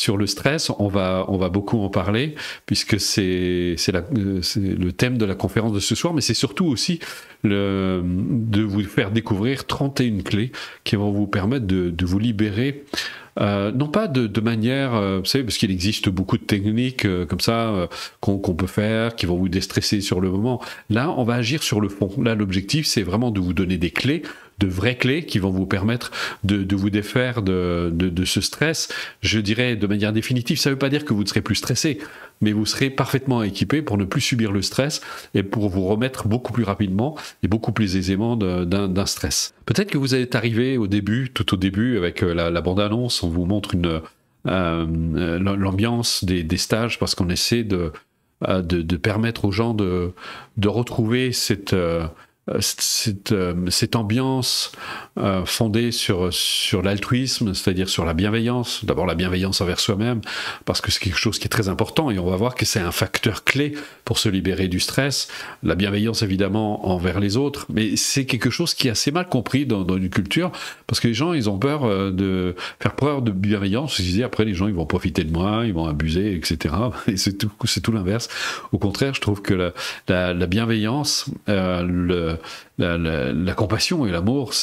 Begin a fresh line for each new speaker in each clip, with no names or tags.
sur le stress, on va beaucoup en parler, puisque c'est le thème de la conférence de ce soir, mais c'est surtout aussi de vous faire découvrir 31 clés qui vont vous permettre de vous libérer. Non pas de manière, vous savez, parce qu'il existe beaucoup de techniques comme ça qu'on peut faire, qui vont vous déstresser sur le moment. Là, on va agir sur le fond. Là, l'objectif, c'est vraiment de vous donner des clés, de vraies clés qui vont vous permettre de vous défaire de ce stress. Je dirais de manière définitive, ça ne veut pas dire que vous ne serez plus stressé, mais vous serez parfaitement équipé pour ne plus subir le stress et pour vous remettre beaucoup plus rapidement et beaucoup plus aisément d'un stress. Peut-être que vous êtes arrivé tout au début, avec la bande-annonce, on vous montre l'ambiance des stages, parce qu'on essaie de permettre aux gens de retrouver cette ambiance fondée sur l'altruisme, c'est-à-dire sur la bienveillance. D'abord la bienveillance envers soi-même, parce que c'est quelque chose qui est très important, et on va voir que c'est un facteur clé pour se libérer du stress. La bienveillance évidemment envers les autres, mais c'est quelque chose qui est assez mal compris dans une culture, parce que les gens, ils ont peur de faire preuve de bienveillance. Ils se disent après, les gens, ils vont profiter de moi, ils vont abuser, etc. Et c'est tout l'inverse. Au contraire, je trouve que la bienveillance, la compassion et l'amour,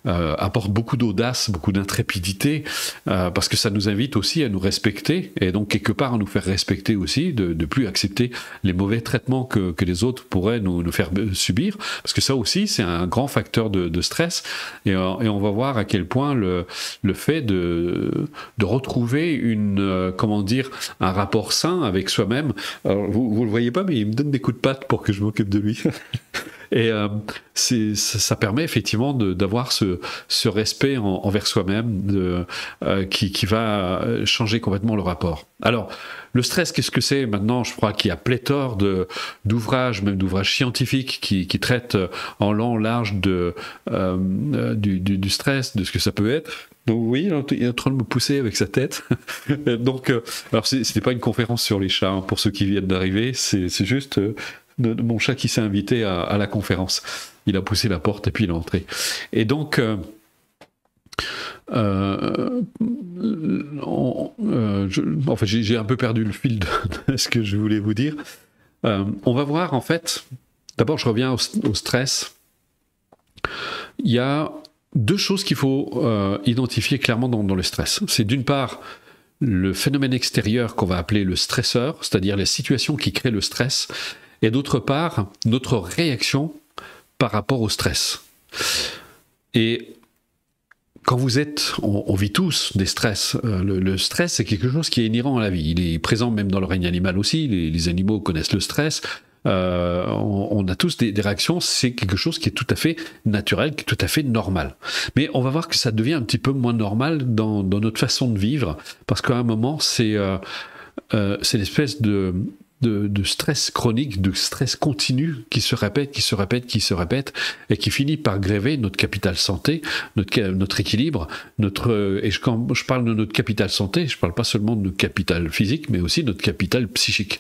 apporte beaucoup d'audace, beaucoup d'intrépidité, parce que ça nous invite aussi à nous respecter, et donc quelque part à nous faire respecter aussi, de plus accepter les mauvais traitements que les autres pourraient nous faire subir, parce que ça aussi c'est un grand facteur de stress, et on va voir à quel point le fait de retrouver un rapport sain avec soi-même. Alors, vous le voyez pas, mais il me donne des coups de patte pour que je m'occupe de lui. Et ça permet effectivement d'avoir ce respect envers soi-même qui va changer complètement le rapport. Alors, le stress, qu'est-ce que c'est? Maintenant, je crois qu'il y a pléthore d'ouvrages, même d'ouvrages scientifiques qui traitent en long, large du stress, de ce que ça peut être. Donc oui, il est en train de me pousser avec sa tête. Donc, alors c'était pas une conférence sur les chats, hein, pour ceux qui viennent d'arriver, c'est juste mon chat qui s'est invité à la conférence. Il a poussé la porte et puis il est entré. Et donc, j'ai un peu perdu le fil de ce que je voulais vous dire. On va voir, en fait, d'abord je reviens au stress. Il y a deux choses qu'il faut identifier clairement dans le stress. C'est d'une part le phénomène extérieur qu'on va appeler le stresseur, c'est-à-dire les situations qui créent le stress, et d'autre part, notre réaction par rapport au stress. Et quand on vit tous des stress. Le stress, c'est quelque chose qui est inhérent à la vie. Il est présent même dans le règne animal aussi. Les animaux connaissent le stress. On a tous des réactions. C'est quelque chose qui est tout à fait naturel, qui est tout à fait normal. Mais on va voir que ça devient un petit peu moins normal dans notre façon de vivre, parce qu'à un moment, c'est l'espèce de stress chronique, de stress continu qui se répète, et qui finit par gréver notre capital santé, notre équilibre, quand je parle de notre capital santé, je ne parle pas seulement de notre capital physique, mais aussi de notre capital psychique.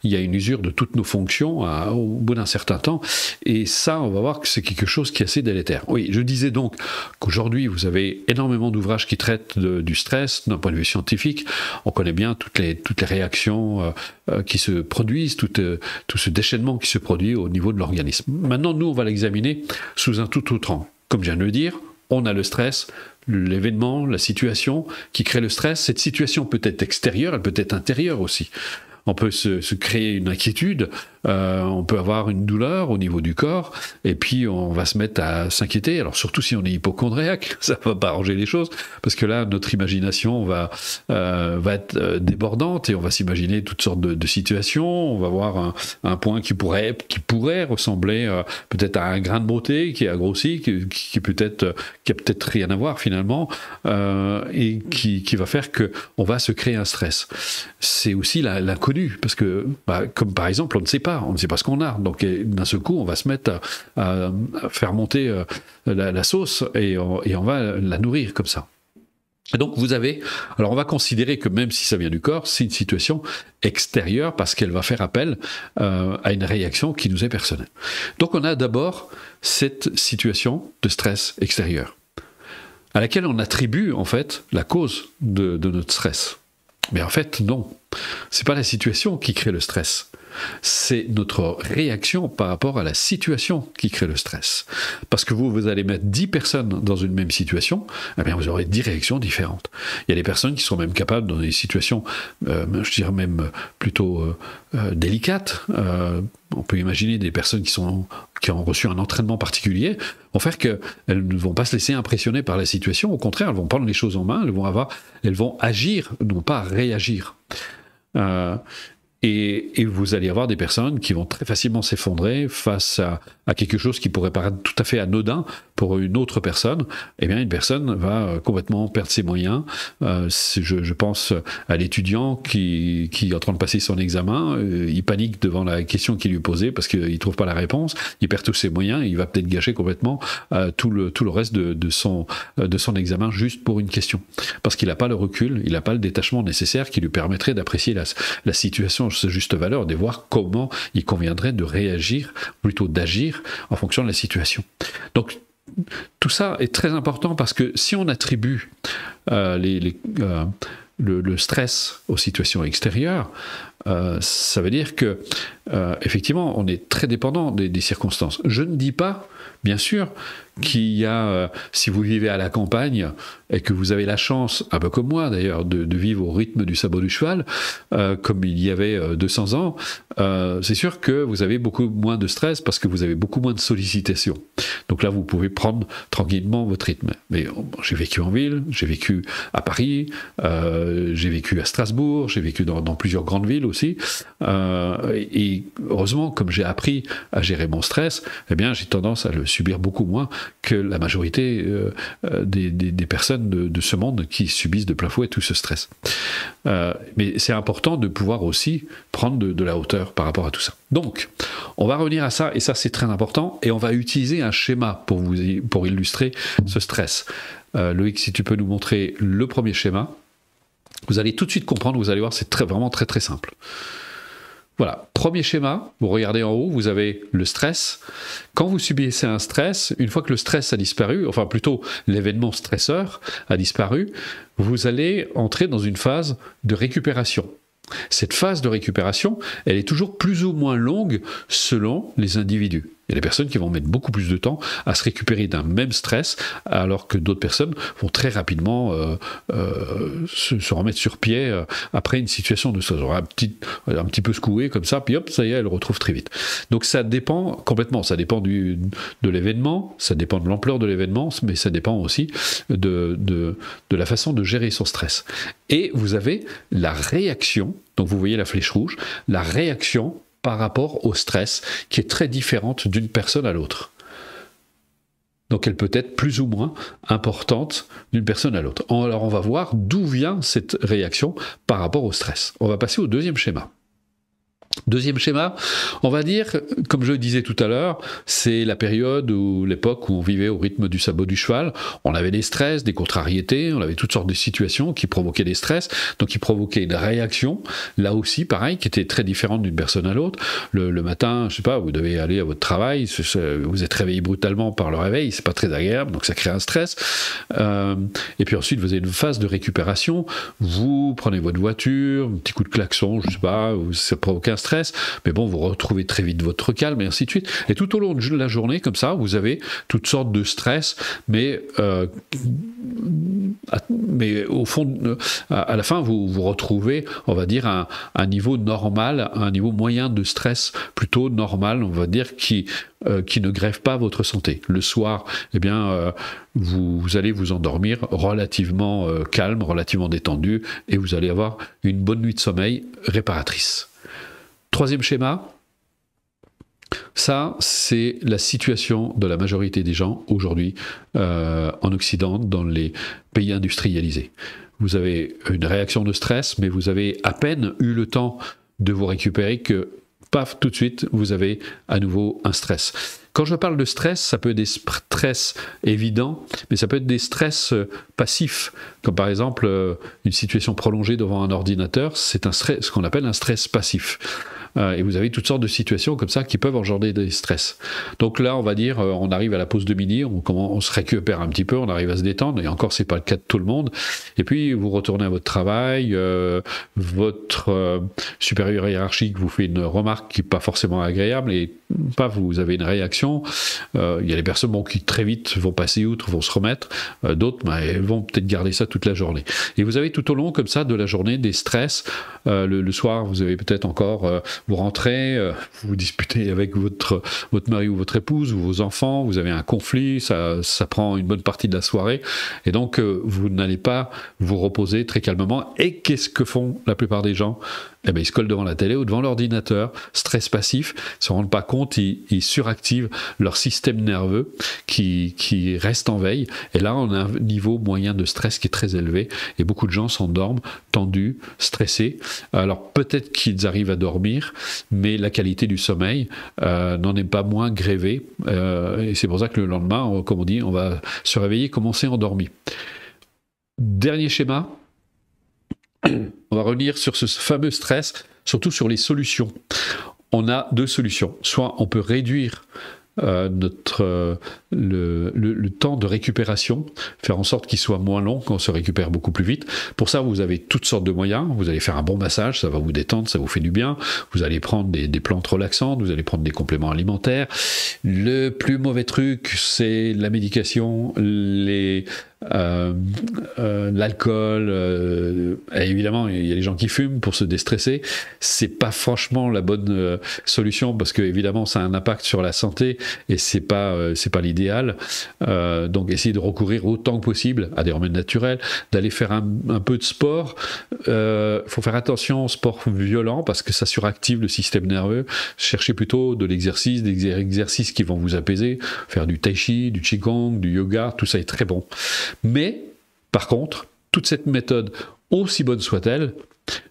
Il y a une usure de toutes nos fonctions au bout d'un certain temps, et ça, on va voir que c'est quelque chose qui est assez délétère. Oui, je disais donc qu'aujourd'hui, vous avez énormément d'ouvrages qui traitent du stress d'un point de vue scientifique. On connaît bien toutes les réactions qui se produisent, tout ce déchaînement qui se produit au niveau de l'organisme. Maintenant, nous, on va l'examiner sous un tout autre angle. Comme je viens de le dire, on a le stress, l'événement, la situation qui crée le stress. Cette situation peut être extérieure, elle peut être intérieure aussi. On peut se créer une inquiétude, on peut avoir une douleur au niveau du corps, et puis on va se mettre à s'inquiéter. Alors surtout si on est hypocondriaque, ça va pas arranger les choses, parce que là notre imagination va être débordante, et on va s'imaginer toutes sortes de situations. On va voir un point qui pourrait ressembler peut-être à un grain de beauté qui a grossi, qui a peut-être rien à voir finalement, et qui va faire que on va se créer un stress. C'est aussi l'inconnu, parce que comme par exemple on ne sait pas ce qu'on a, donc d'un seul coup on va se mettre à faire monter la sauce, et on va la nourrir comme ça. Et donc alors on va considérer que même si ça vient du corps, c'est une situation extérieure, parce qu'elle va faire appel à une réaction qui nous est personnelle. Donc on a d'abord cette situation de stress extérieur, à laquelle on attribue en fait la cause de notre stress. Mais en fait, non. C'est pas la situation qui crée le stress. C'est notre réaction par rapport à la situation qui crée le stress. Parce que vous allez mettre 10 personnes dans une même situation, eh bien vous aurez 10 réactions différentes. Il y a des personnes qui sont même capables, dans des situations, je dirais même plutôt délicates, on peut imaginer des personnes qui ont reçu un entraînement particulier, vont faire qu'elles ne vont pas se laisser impressionner par la situation, au contraire, elles vont prendre les choses en main, elles vont agir, non pas réagir. Et vous allez avoir des personnes qui vont très facilement s'effondrer face à quelque chose qui pourrait paraître tout à fait anodin pour une autre personne. Eh bien, une personne va complètement perdre ses moyens. Je pense à l'étudiant qui est en train de passer son examen. Il panique devant la question qui lui est posée parce qu'il ne trouve pas la réponse. Il perd tous ses moyens. Il va peut-être gâcher complètement tout le reste de son examen juste pour une question. Parce qu'il n'a pas le recul, il n'a pas le détachement nécessaire qui lui permettrait d'apprécier la situation à sa juste valeur, de voir comment il conviendrait de réagir, plutôt d'agir en fonction de la situation. Donc, tout ça est très important parce que si on attribue le stress aux situations extérieures, ça veut dire que effectivement on est très dépendant des circonstances. Je ne dis pas, bien sûr, qu'il y a, si vous vivez à la campagne et que vous avez la chance, un peu comme moi d'ailleurs, de vivre au rythme du sabot du cheval, comme il y avait 200 ans, c'est sûr que vous avez beaucoup moins de stress parce que vous avez beaucoup moins de sollicitations. Donc là, vous pouvez prendre tranquillement votre rythme. Mais j'ai vécu en ville, j'ai vécu à Paris, j'ai vécu à Strasbourg, j'ai vécu dans plusieurs grandes villes aussi. Et heureusement, comme j'ai appris à gérer mon stress, eh bien, j'ai tendance à le subir beaucoup moins que la majorité des personnes de ce monde qui subissent de plein fouet tout ce stress. Mais c'est important de pouvoir aussi prendre de la hauteur par rapport à tout ça. Donc, on va revenir à ça, et ça c'est très important, et on va utiliser un schéma pour illustrer ce stress. Loïc, si tu peux nous montrer le premier schéma, vous allez tout de suite comprendre, vous allez voir, c'est vraiment très très simple. Voilà, premier schéma, vous regardez en haut, vous avez le stress. Quand vous subissez un stress, une fois que le stress a disparu, enfin plutôt l'événement stresseur a disparu, vous allez entrer dans une phase de récupération. Cette phase de récupération, elle est toujours plus ou moins longue selon les individus. Il y a des personnes qui vont mettre beaucoup plus de temps à se récupérer d'un même stress, alors que d'autres personnes vont très rapidement se remettre sur pied après une situation de stress. Un petit peu secoué comme ça, puis hop, ça y est, elle retrouve très vite. Donc ça dépend complètement, ça dépend de l'événement, ça dépend de l'ampleur de l'événement, mais ça dépend aussi de la façon de gérer son stress. Et vous avez la réaction, donc vous voyez la flèche rouge, la réaction par rapport au stress, qui est très différente d'une personne à l'autre. Donc elle peut être plus ou moins importante d'une personne à l'autre. Alors on va voir d'où vient cette réaction par rapport au stress. On va passer au deuxième schéma. Deuxième schéma, on va dire, comme je le disais tout à l'heure, c'est la période ou l'époque où on vivait au rythme du sabot du cheval. On avait des stress, des contrariétés, on avait toutes sortes de situations qui provoquaient des stress, donc qui provoquaient une réaction, là aussi pareil, qui était très différente d'une personne à l'autre. Le matin, je sais pas, vous devez aller à votre travail, vous êtes réveillé brutalement par le réveil, c'est pas très agréable, donc ça crée un stress. Et puis ensuite, vous avez une phase de récupération, vous prenez votre voiture, un petit coup de klaxon, je sais pas, ça provoque un stress, mais bon, vous retrouvez très vite votre calme, et ainsi de suite. Et tout au long de la journée, comme ça, vous avez toutes sortes de stress, mais au fond, à la fin, vous retrouvez, on va dire, un niveau normal, un niveau moyen de stress plutôt normal, on va dire, qui ne grève pas votre santé. Le soir, eh bien, vous allez vous endormir relativement calme, relativement détendu, et vous allez avoir une bonne nuit de sommeil réparatrice. Troisième schéma, ça c'est la situation de la majorité des gens aujourd'hui en Occident, dans les pays industrialisés. Vous avez une réaction de stress, mais vous avez à peine eu le temps de vous récupérer que, paf, tout de suite, vous avez à nouveau un stress. Quand je parle de stress, ça peut être des stress évidents, mais ça peut être des stress passifs, comme par exemple une situation prolongée devant un ordinateur, c'est ce qu'on appelle un stress passif. et vous avez toutes sortes de situations comme ça qui peuvent engendrer des stress. Donc là, on va dire, on arrive à la pause de midi, on se récupère un petit peu, on arrive à se détendre, et encore, c'est pas le cas de tout le monde. Et puis, vous retournez à votre travail, votre supérieur hiérarchique vous fait une remarque qui n'est pas forcément agréable, et paf, vous avez une réaction. Il y a des personnes qui très vite vont passer outre, vont se remettre, d'autres elles vont peut-être garder ça toute la journée. Et vous avez tout au long comme ça de la journée des stress. Le soir, vous avez peut-être encore, vous rentrez, vous vous disputez avec votre mari ou votre épouse ou vos enfants, vous avez un conflit, ça prend une bonne partie de la soirée, et donc vous n'allez pas vous reposer très calmement. Et qu'est-ce que font la plupart des gens? Eh bien, ils se collent devant la télé ou devant l'ordinateur, stress passif, ils ne se rendent pas compte, ils suractivent leur système nerveux qui reste en veille. Et là, on a un niveau moyen de stress qui est très élevé. Et beaucoup de gens s'endorment tendus, stressés. Alors, peut-être qu'ils arrivent à dormir, mais la qualité du sommeil n'en est pas moins grévée. Et c'est pour ça que le lendemain, comme on dit, on va se réveiller comme on s'est endormi. Dernier schéma. On va revenir sur ce fameux stress, surtout sur les solutions. On a deux solutions. Soit on peut réduire le temps de récupération, faire en sorte qu'il soit moins long, qu'on se récupère beaucoup plus vite. Pour ça, vous avez toutes sortes de moyens. Vous allez faire un bon massage, ça va vous détendre, ça vous fait du bien. Vous allez prendre des plantes relaxantes, vous allez prendre des compléments alimentaires. Le plus mauvais truc, c'est la médication, l'alcool, et évidemment il y a les gens qui fument pour se déstresser. C'est pas franchement la bonne solution, parce que évidemment ça a un impact sur la santé et c'est pas l'idéal. Donc essayez de recourir autant que possible à des remèdes naturels, d'aller faire un peu de sport. Faut faire attention au sport violent parce que ça suractive le système nerveux. Cherchez plutôt de l'exercice, des exercices qui vont vous apaiser, faire du tai chi, du qigong, du yoga, tout ça est très bon. Mais, par contre, toute cette méthode, aussi bonne soit-elle,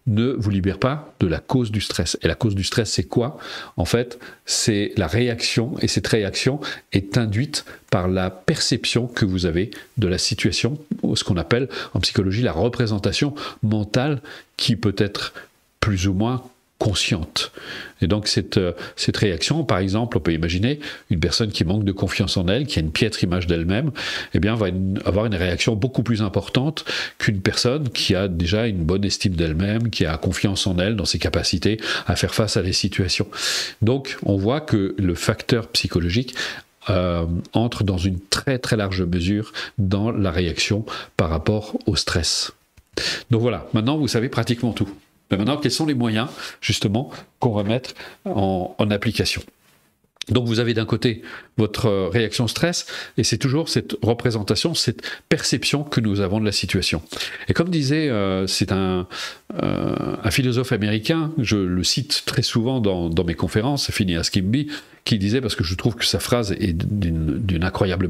ne vous libère pas de la cause du stress. Et la cause du stress, c'est quoi? En fait, c'est la réaction, et cette réaction est induite par la perception que vous avez de la situation, ou ce qu'on appelle en psychologie la représentation mentale, qui peut être plus ou moins consciente. Et donc cette réaction, par exemple, on peut imaginer une personne qui manque de confiance en elle, qui a une piètre image d'elle-même, eh bien va avoir une réaction beaucoup plus importante qu'une personne qui a déjà une bonne estime d'elle-même, qui a confiance en elle, dans ses capacités à faire face à des situations. Donc on voit que le facteur psychologique entre dans une très très large mesure dans la réaction par rapport au stress. Donc voilà, maintenant vous savez pratiquement tout. Mais maintenant, quels sont les moyens, justement, qu'on va mettre en application? Donc vous avez d'un côté votre réaction stress, et c'est toujours cette représentation, cette perception que nous avons de la situation. Et comme disait, c'est un philosophe américain, je le cite très souvent dans mes conférences, Phineas Kimby, qui disait, parce que je trouve que sa phrase est d'une incroyable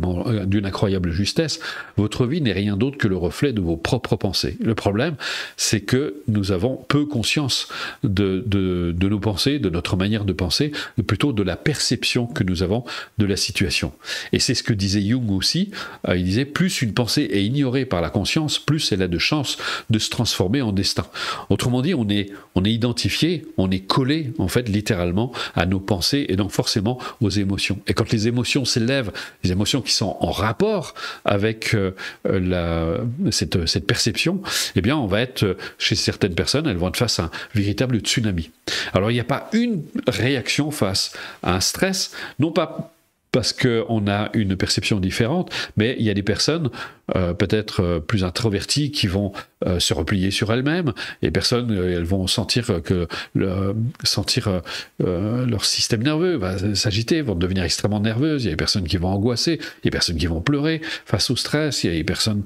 justesse, votre vie n'est rien d'autre que le reflet de vos propres pensées. Le problème, c'est que nous avons peu conscience de nos pensées, de notre manière de penser, plutôt de la perception que nous avons de la situation. Et c'est ce que disait Jung aussi, il disait, plus une pensée est ignorée par la conscience, plus elle a de chances de se transformer en destin. Autrement dit, on est identifié, on est collé, en fait, littéralement, à nos pensées, et donc forcément aux émotions. Et quand les émotions s'élèvent, les émotions qui sont en rapport avec cette perception, eh bien on va être, chez certaines personnes, elles vont être face à un véritable tsunami. Alors il n'y a pas une réaction face à un stress, non pas parce qu'on a une perception différente, mais il y a des personnes peut-être plus introverties qui vont se replier sur elles-mêmes, et personnes, elles vont sentir leur système nerveux va s'agiter, vont devenir extrêmement nerveuses. Il y a des personnes qui vont angoisser, il y a des personnes qui vont pleurer face au stress, il y a des personnes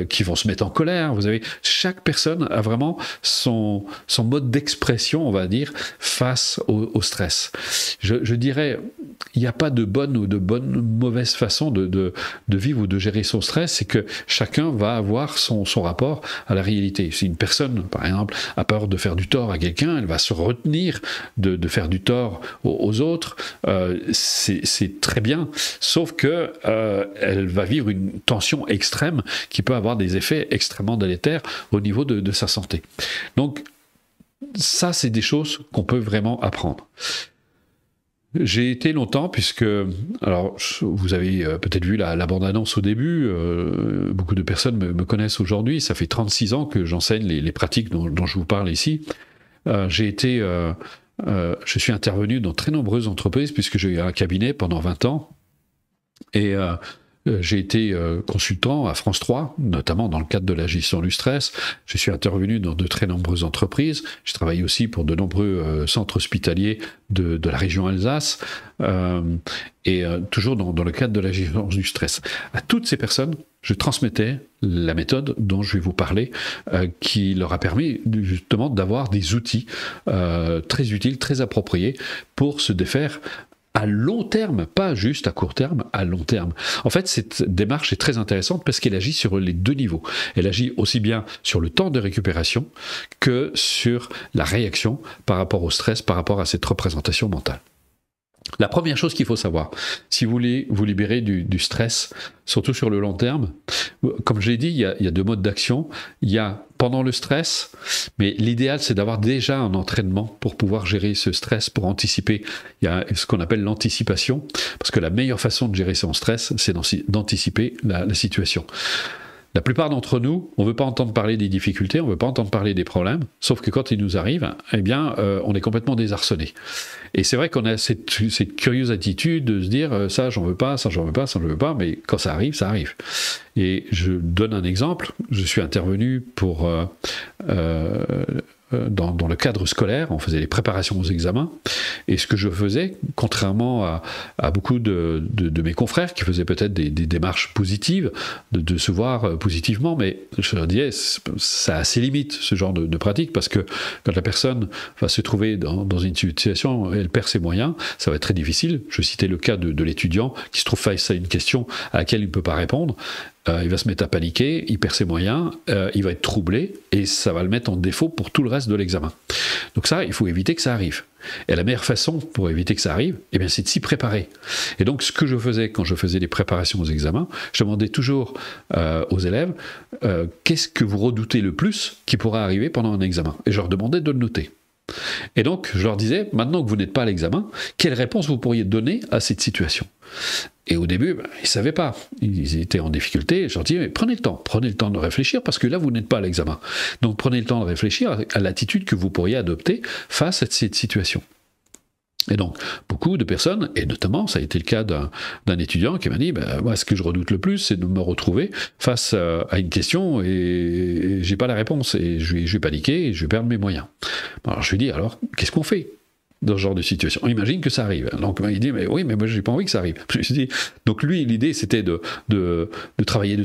qui vont se mettre en colère. Vous avez, chaque personne a vraiment son mode d'expression, on va dire, face au stress. Je dirais, il n'y a pas de bonne ou de mauvaise façon de vivre ou de gérer son stress, c'est que chacun va avoir son rapport à la réalité. Si une personne, par exemple, a peur de faire du tort à quelqu'un, elle va se retenir de faire du tort aux autres. C'est très bien, sauf que elle va vivre une tension extrême qui peut avoir des effets extrêmement délétères au niveau de sa santé. Donc, ça, c'est des choses qu'on peut vraiment apprendre. J'ai été longtemps, puisque, alors vous avez peut-être vu la bande-annonce au début, beaucoup de personnes me connaissent aujourd'hui, ça fait 36 ans que j'enseigne les pratiques dont je vous parle ici. Je suis intervenu dans très nombreuses entreprises, puisque j'ai eu un cabinet pendant 20 ans, et j'ai été consultant à France 3, notamment dans le cadre de la gestion du stress. Je suis intervenu dans de très nombreuses entreprises. Je travaille aussi pour de nombreux centres hospitaliers de la région Alsace, et toujours dans le cadre de la gestion du stress. À toutes ces personnes, je transmettais la méthode dont je vais vous parler, qui leur a permis justement d'avoir des outils très utiles, très appropriés pour se défaire à long terme, pas juste à court terme, à long terme. En fait, cette démarche est très intéressante parce qu'elle agit sur les deux niveaux. Elle agit aussi bien sur le temps de récupération que sur la réaction par rapport au stress, par rapport à cette représentation mentale. La première chose qu'il faut savoir, si vous voulez vous libérer du stress, surtout sur le long terme, comme je l'ai dit, il y a deux modes d'action. Il y a pendant le stress, mais l'idéal c'est d'avoir déjà un entraînement pour pouvoir gérer ce stress, pour anticiper. Il y a ce qu'on appelle l'anticipation, parce que la meilleure façon de gérer son stress, c'est d'anticiper la situation. La plupart d'entre nous, on ne veut pas entendre parler des difficultés, on ne veut pas entendre parler des problèmes, sauf que quand ils nous arrivent, eh bien, on est complètement désarçonné. Et c'est vrai qu'on a cette curieuse attitude de se dire ça, j'en veux pas, ça, j'en veux pas, ça, j'en veux pas, mais quand ça arrive, ça arrive. Et je donne un exemple. Je suis intervenu pour dans le cadre scolaire, on faisait les préparations aux examens, et ce que je faisais, contrairement à beaucoup de mes confrères qui faisaient peut-être des démarches positives, de se voir positivement, mais je leur disais, ça a ses limites, ce genre de pratique, parce que quand la personne va se trouver dans une situation, elle perd ses moyens, ça va être très difficile. Je citais le cas de l'étudiant qui se trouve face à une question à laquelle il ne peut pas répondre. Il va se mettre à paniquer, il perd ses moyens, il va être troublé, et ça va le mettre en défaut pour tout le reste de l'examen. Donc ça, il faut éviter que ça arrive. Et la meilleure façon pour éviter que ça arrive, eh bien, c'est de s'y préparer. Et donc, ce que je faisais quand je faisais des préparations aux examens, je demandais toujours aux élèves, qu'est-ce que vous redoutez le plus qui pourra arriver pendant un examen? Et je leur demandais de le noter. Et donc, je leur disais, maintenant que vous n'êtes pas à l'examen, quelle réponse vous pourriez donner à cette situation? Et au début, ils ne savaient pas. Ils étaient en difficulté. Je leur disais, mais prenez le temps de réfléchir, parce que là, vous n'êtes pas à l'examen. Donc, prenez le temps de réfléchir à l'attitude que vous pourriez adopter face à cette situation. Et donc, beaucoup de personnes, et notamment, ça a été le cas d'un étudiant qui m'a dit, moi, ce que je redoute le plus, c'est de me retrouver face à une question et j'ai pas la réponse, et je vais paniquer et je vais perdre mes moyens. Alors, je lui dis, alors, qu'est-ce qu'on fait dans ce genre de situation? On imagine que ça arrive. Donc il dit, mais oui, mais moi j'ai pas envie que ça arrive. Je lui dis, donc lui, l'idée c'était de travailler.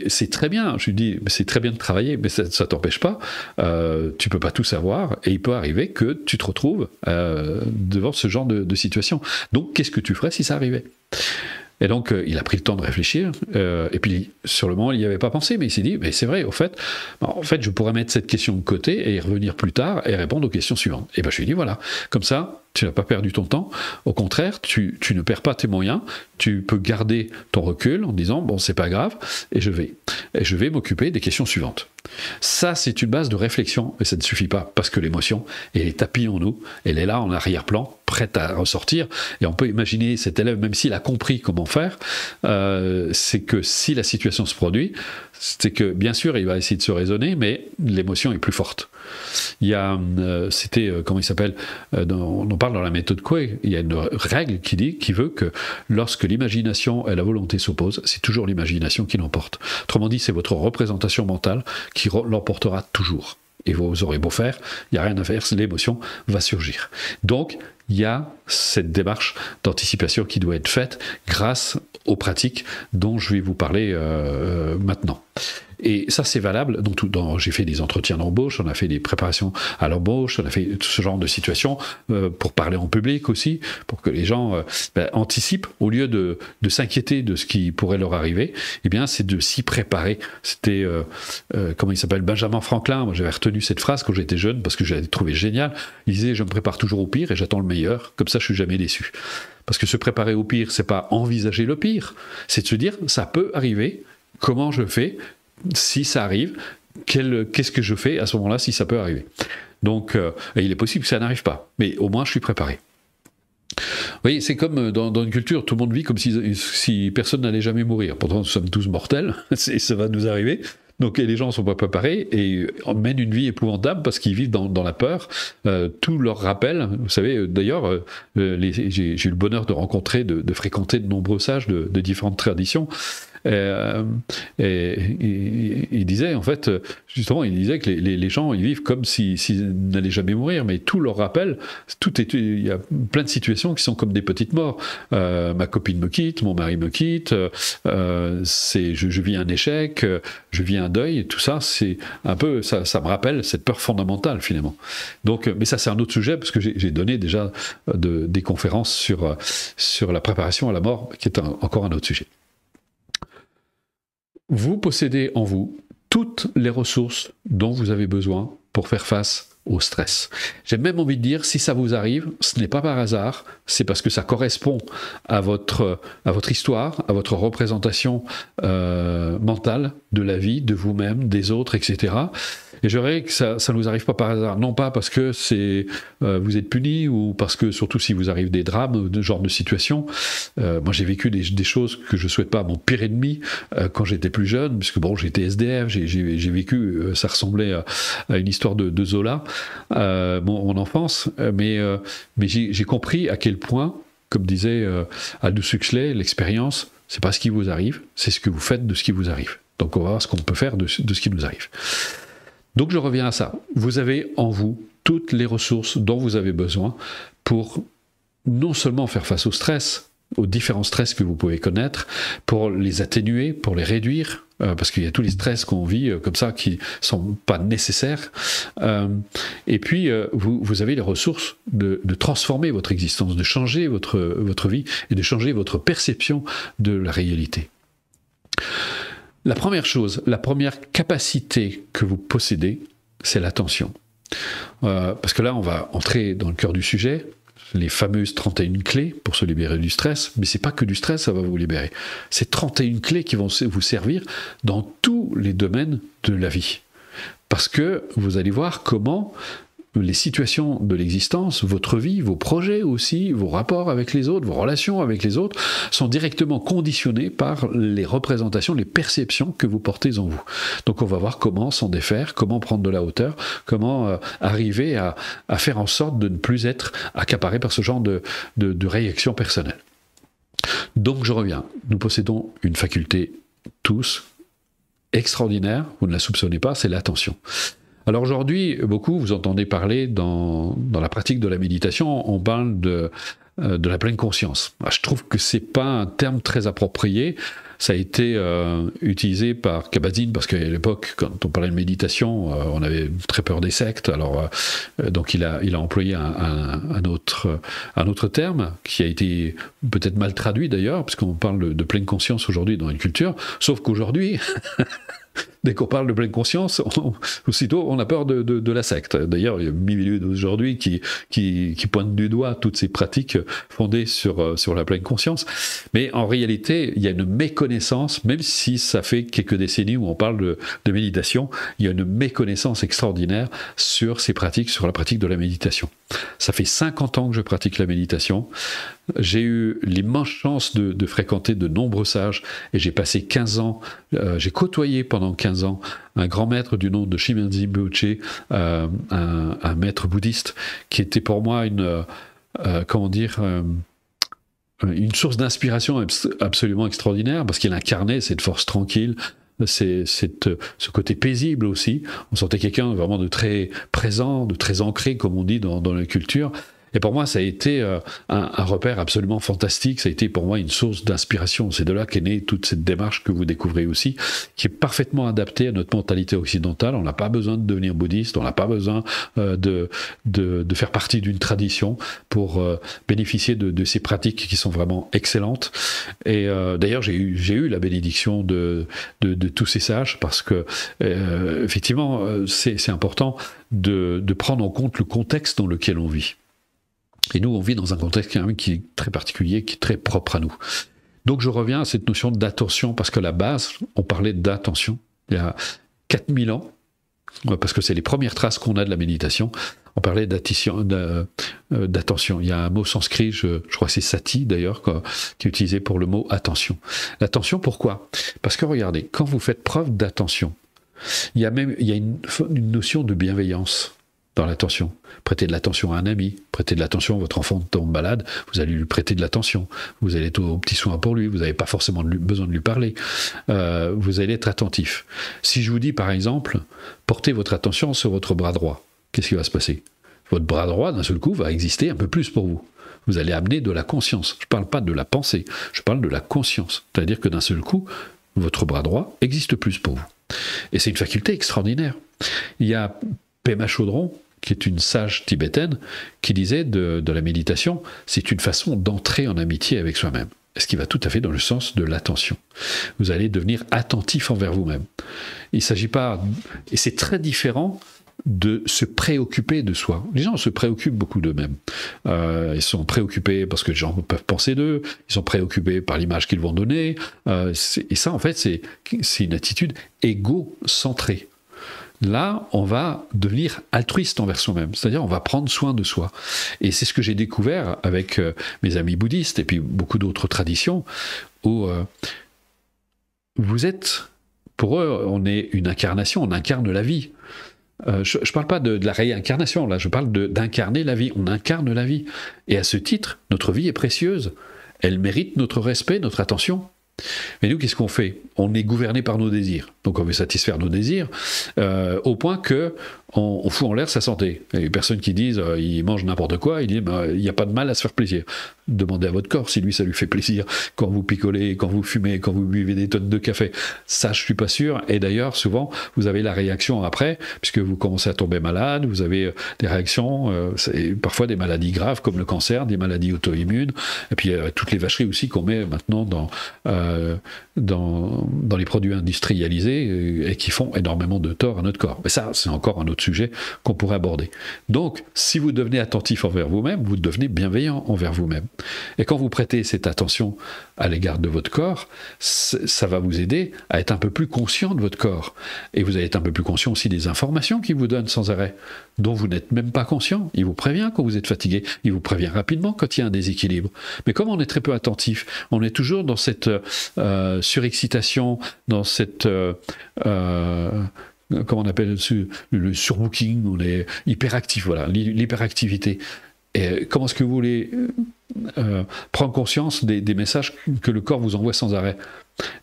C'est très bien. Je lui dis, c'est très bien de travailler, mais ça t'empêche pas. Tu peux pas tout savoir, et il peut arriver que tu te retrouves devant ce genre de situation. Donc qu'est-ce que tu ferais si ça arrivait? Et donc, il a pris le temps de réfléchir, et puis, sur le moment, il n'y avait pas pensé, mais il s'est dit, mais c'est vrai, en fait, je pourrais mettre cette question de côté et y revenir plus tard et répondre aux questions suivantes. Et je lui ai dit, voilà, comme ça, tu n'as pas perdu ton temps, au contraire, tu ne perds pas tes moyens, tu peux garder ton recul en disant, bon, c'est pas grave, et je vais m'occuper des questions suivantes. Ça, c'est une base de réflexion, mais ça ne suffit pas, parce que l'émotion, elle est tapie en nous, elle est là en arrière-plan, prête à ressortir, et on peut imaginer cet élève, même s'il a compris comment faire, c'est que si la situation se produit, c'est que bien sûr il va essayer de se raisonner, mais l'émotion est plus forte. Il y a, comment il s'appelle, on en parle dans la méthode Coué, il y a une règle qui veut que lorsque l'imagination et la volonté s'opposent, c'est toujours l'imagination qui l'emporte. Autrement dit, c'est votre représentation mentale qui l'emportera toujours. Et vous aurez beau faire, il n'y a rien à faire, l'émotion va surgir. Donc, il y a cette démarche d'anticipation qui doit être faite grâce aux pratiques dont je vais vous parler maintenant. Et ça, c'est valable. J'ai fait des entretiens d'embauche, on a fait des préparations à l'embauche, on a fait tout ce genre de situations pour parler en public aussi, pour que les gens anticipent, au lieu de s'inquiéter de ce qui pourrait leur arriver, eh bien, c'est de s'y préparer. C'était, comment il s'appelle, Benjamin Franklin. Moi, j'avais retenu cette phrase quand j'étais jeune parce que je l'avais trouvée géniale. Il disait, je me prépare toujours au pire et j'attends le meilleur, comme ça je suis jamais déçu. Parce que se préparer au pire, c'est pas envisager le pire, c'est de se dire, ça peut arriver, comment je fais si ça arrive, qu'est-ce que je fais à ce moment-là si ça peut arriver. Donc, il est possible que ça n'arrive pas, mais au moins je suis préparé. Vous voyez, c'est comme dans une culture, tout le monde vit comme si personne n'allait jamais mourir. Pourtant, nous sommes tous mortels, ça va nous arriver. Donc les gens ne sont pas préparés et mènent une vie épouvantable parce qu'ils vivent dans la peur. Tout leur rappelle, vous savez, d'ailleurs, j'ai eu le bonheur de rencontrer, de fréquenter de nombreux sages de différentes traditions. Et il disait, en fait, justement, il disait que les gens, ils vivent comme s'ils n'allaient jamais mourir, mais tout leur rappelle, il y a plein de situations qui sont comme des petites morts. Ma copine me quitte, mon mari me quitte, je vis un échec, je vis un deuil, et tout ça, c'est un peu, ça me rappelle cette peur fondamentale, finalement. Donc, mais ça, c'est un autre sujet, parce que j'ai donné déjà des conférences sur la préparation à la mort, qui est encore un autre sujet. Vous possédez en vous toutes les ressources dont vous avez besoin pour faire face au stress. J'ai même envie de dire, si ça vous arrive, ce n'est pas par hasard, c'est parce que ça correspond à votre histoire, à votre représentation mentale de la vie, de vous-même, des autres, etc. Et je dirais que ça ne nous arrive pas par hasard, non pas parce que vous êtes puni ou parce que, surtout si vous arrive des drames, de genre de situation. Moi, j'ai vécu des choses que je ne souhaite pas à mon pire ennemi quand j'étais plus jeune, puisque bon, j'étais SDF, j'ai vécu, ça ressemblait à une histoire de Zola, mon enfance, mais j'ai compris à quel point, comme disait Aldous Huxley, l'expérience, c'est pas ce qui vous arrive, c'est ce que vous faites de ce qui vous arrive. Donc on va voir ce qu'on peut faire de ce qui nous arrive. Donc je reviens à ça. Vous avez en vous toutes les ressources dont vous avez besoin pour non seulement faire face au stress, aux différents stress que vous pouvez connaître, pour les atténuer, pour les réduire, parce qu'il y a tous les stress qu'on vit comme ça qui ne sont pas nécessaires. Et puis, vous avez les ressources de transformer votre existence, de changer votre vie et de changer votre perception de la réalité. La première chose, la première capacité que vous possédez, c'est l'attention. Parce que là, on va entrer dans le cœur du sujet, les fameuses 31 clés pour se libérer du stress, mais c'est pas que du stress, ça va vous libérer. C'est 31 clés qui vont vous servir dans tous les domaines de la vie. Parce que vous allez voir comment les situations de l'existence, votre vie, vos projets aussi, vos rapports avec les autres, vos relations avec les autres, sont directement conditionnés par les représentations, les perceptions que vous portez en vous. Donc on va voir comment s'en défaire, comment prendre de la hauteur, comment arriver à faire en sorte de ne plus être accaparé par ce genre de réaction personnelle. Donc je reviens, nous possédons une faculté tous extraordinaire, vous ne la soupçonnez pas, c'est l'attention. Alors aujourd'hui, beaucoup, vous entendez parler dans la pratique de la méditation, on parle de la pleine conscience. Je trouve que c'est pas un terme très approprié. Ça a été utilisé par Kabat-Zinn parce qu'à l'époque, quand on parlait de méditation, on avait très peur des sectes. Alors, donc il a employé un autre terme qui a été peut-être mal traduit d'ailleurs, parce qu'on parle de pleine conscience aujourd'hui dans une culture. Sauf qu'aujourd'hui, dès qu'on parle de pleine conscience, aussitôt on a peur de la secte. D'ailleurs, il y a milieu d'aujourd'hui qui pointe du doigt toutes ces pratiques fondées sur la pleine conscience. Mais en réalité, il y a une méconnaissance, même si ça fait quelques décennies où on parle de méditation, il y a une méconnaissance extraordinaire sur ces pratiques, sur la pratique de la méditation. Ça fait 50 ans que je pratique la méditation. J'ai eu l'immense chance de fréquenter de nombreux sages et j'ai passé 15 ans, j'ai côtoyé pendant 15 ans un grand maître du nom de Shimenji Böche, un maître bouddhiste qui était pour moi une source d'inspiration absolument extraordinaire parce qu'il incarnait cette force tranquille, ce côté paisible aussi. On sentait quelqu'un vraiment de très présent, de très ancré, comme on dit dans la culture. Et pour moi, ça a été un repère absolument fantastique. Ça a été pour moi une source d'inspiration. C'est de là qu'est née toute cette démarche que vous découvrez aussi, qui est parfaitement adaptée à notre mentalité occidentale. On n'a pas besoin de devenir bouddhiste, on n'a pas besoin de faire partie d'une tradition pour bénéficier de ces pratiques qui sont vraiment excellentes. Et d'ailleurs, j'ai eu la bénédiction de tous ces sages parce que effectivement, c'est important de prendre en compte le contexte dans lequel on vit. Et nous, on vit dans un contexte quand même qui est très particulier, qui est très propre à nous. Donc je reviens à cette notion d'attention, parce qu'à la base, on parlait d'attention. Il y a 4000 ans, parce que c'est les premières traces qu'on a de la méditation. On parlait d'attention. Il y a un mot sanskrit, je crois que c'est sati d'ailleurs, qui est utilisé pour le mot attention. L'attention, pourquoi? Parce que regardez, quand vous faites preuve d'attention, il y a une notion de bienveillance dans l'attention. Prêtez de l'attention à un ami, prêtez de l'attention à votre enfant tombe malade, vous allez lui prêter de l'attention. Vous allez être au petit soin pour lui, vous n'avez pas forcément besoin de lui parler. Vous allez être attentif. Si je vous dis par exemple, portez votre attention sur votre bras droit, qu'est-ce qui va se passer? Votre bras droit, d'un seul coup, va exister un peu plus pour vous. Vous allez amener de la conscience. Je ne parle pas de la pensée, je parle de la conscience. C'est-à-dire que d'un seul coup, votre bras droit existe plus pour vous. Et c'est une faculté extraordinaire. Il y a Pema Chodron, qui est une sage tibétaine, qui disait de la méditation, c'est une façon d'entrer en amitié avec soi-même. Ce qui va tout à fait dans le sens de l'attention. Vous allez devenir attentif envers vous-même. Il ne s'agit pas... Et c'est très différent de se préoccuper de soi. Les gens se préoccupent beaucoup d'eux-mêmes. Ils sont préoccupés parce que les gens peuvent penser d'eux, ils sont préoccupés par l'image qu'ils vont donner, et ça, en fait, c'est une attitude égocentrée. Là, on va devenir altruiste envers soi-même, c'est-à-dire on va prendre soin de soi. Et c'est ce que j'ai découvert avec mes amis bouddhistes et puis beaucoup d'autres traditions, où vous êtes, pour eux, on est une incarnation, on incarne la vie. Je ne parle pas de la réincarnation, là, je parle d'incarner la vie. On incarne la vie. Et à ce titre, notre vie est précieuse. Elle mérite notre respect, notre attention. Mais nous, qu'est-ce qu'on fait? On est gouverné par nos désirs. Donc on veut satisfaire nos désirs au point qu'on fout en l'air sa santé. Il y a des personnes qui disent ils mangent n'importe quoi, ils disent il n'y a pas de mal à se faire plaisir. Demandez à votre corps si lui ça lui fait plaisir quand vous picolez, quand vous fumez, quand vous buvez des tonnes de café. Ça, je suis pas sûr. Et d'ailleurs, souvent, vous avez la réaction après, puisque vous commencez à tomber malade, vous avez des réactions, parfois des maladies graves comme le cancer, des maladies auto-immunes, et puis toutes les vacheries aussi qu'on met maintenant dans les produits industrialisés et qui font énormément de tort à notre corps. Mais ça, c'est encore un autre sujet qu'on pourrait aborder. Donc, si vous devenez attentif envers vous-même, vous devenez bienveillant envers vous-même. Et quand vous prêtez cette attention à l'égard de votre corps, ça va vous aider à être un peu plus conscient de votre corps. Et vous allez être un peu plus conscient aussi des informations qu'il vous donne sans arrêt, dont vous n'êtes même pas conscient. Il vous prévient quand vous êtes fatigué, il vous prévient rapidement quand il y a un déséquilibre. Mais comme on est très peu attentif, on est toujours dans cette surexcitation, dans cette... comment on appelle le surbooking, on est hyperactif, voilà, l'hyperactivité. Et comment est-ce que vous voulez prendre conscience des messages que le corps vous envoie sans arrêt?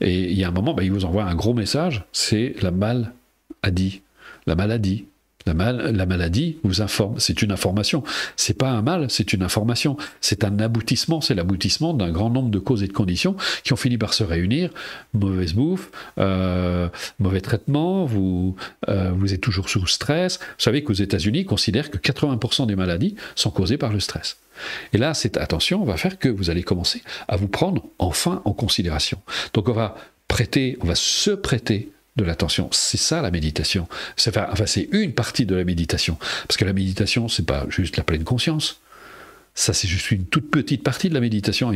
Et il y a un moment, il vous envoie un gros message, c'est la maladie. La maladie. La maladie vous informe, c'est une information. C'est pas un mal, c'est une information. C'est un aboutissement, c'est l'aboutissement d'un grand nombre de causes et de conditions qui ont fini par se réunir. Mauvaise bouffe, mauvais traitement, vous êtes toujours sous stress. Vous savez qu'aux États-Unis, ils considèrent que 80% des maladies sont causées par le stress. Et là, cette attention va faire que vous allez commencer à vous prendre enfin en considération. Donc on va se prêter de l'attention. C'est ça la méditation. C'est une partie de la méditation. Parce que la méditation, c'est pas juste la pleine conscience. Ça, c'est juste une toute petite partie de la méditation.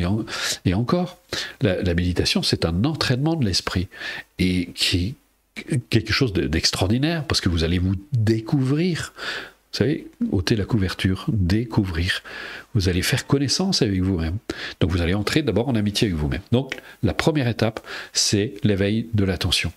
Et encore, la méditation, c'est un entraînement de l'esprit. Et qui est quelque chose d'extraordinaire, parce que vous allez vous découvrir. Vous savez, ôter la couverture, découvrir. Vous allez faire connaissance avec vous-même. Donc vous allez entrer d'abord en amitié avec vous-même. Donc la première étape, c'est l'éveil de l'attention.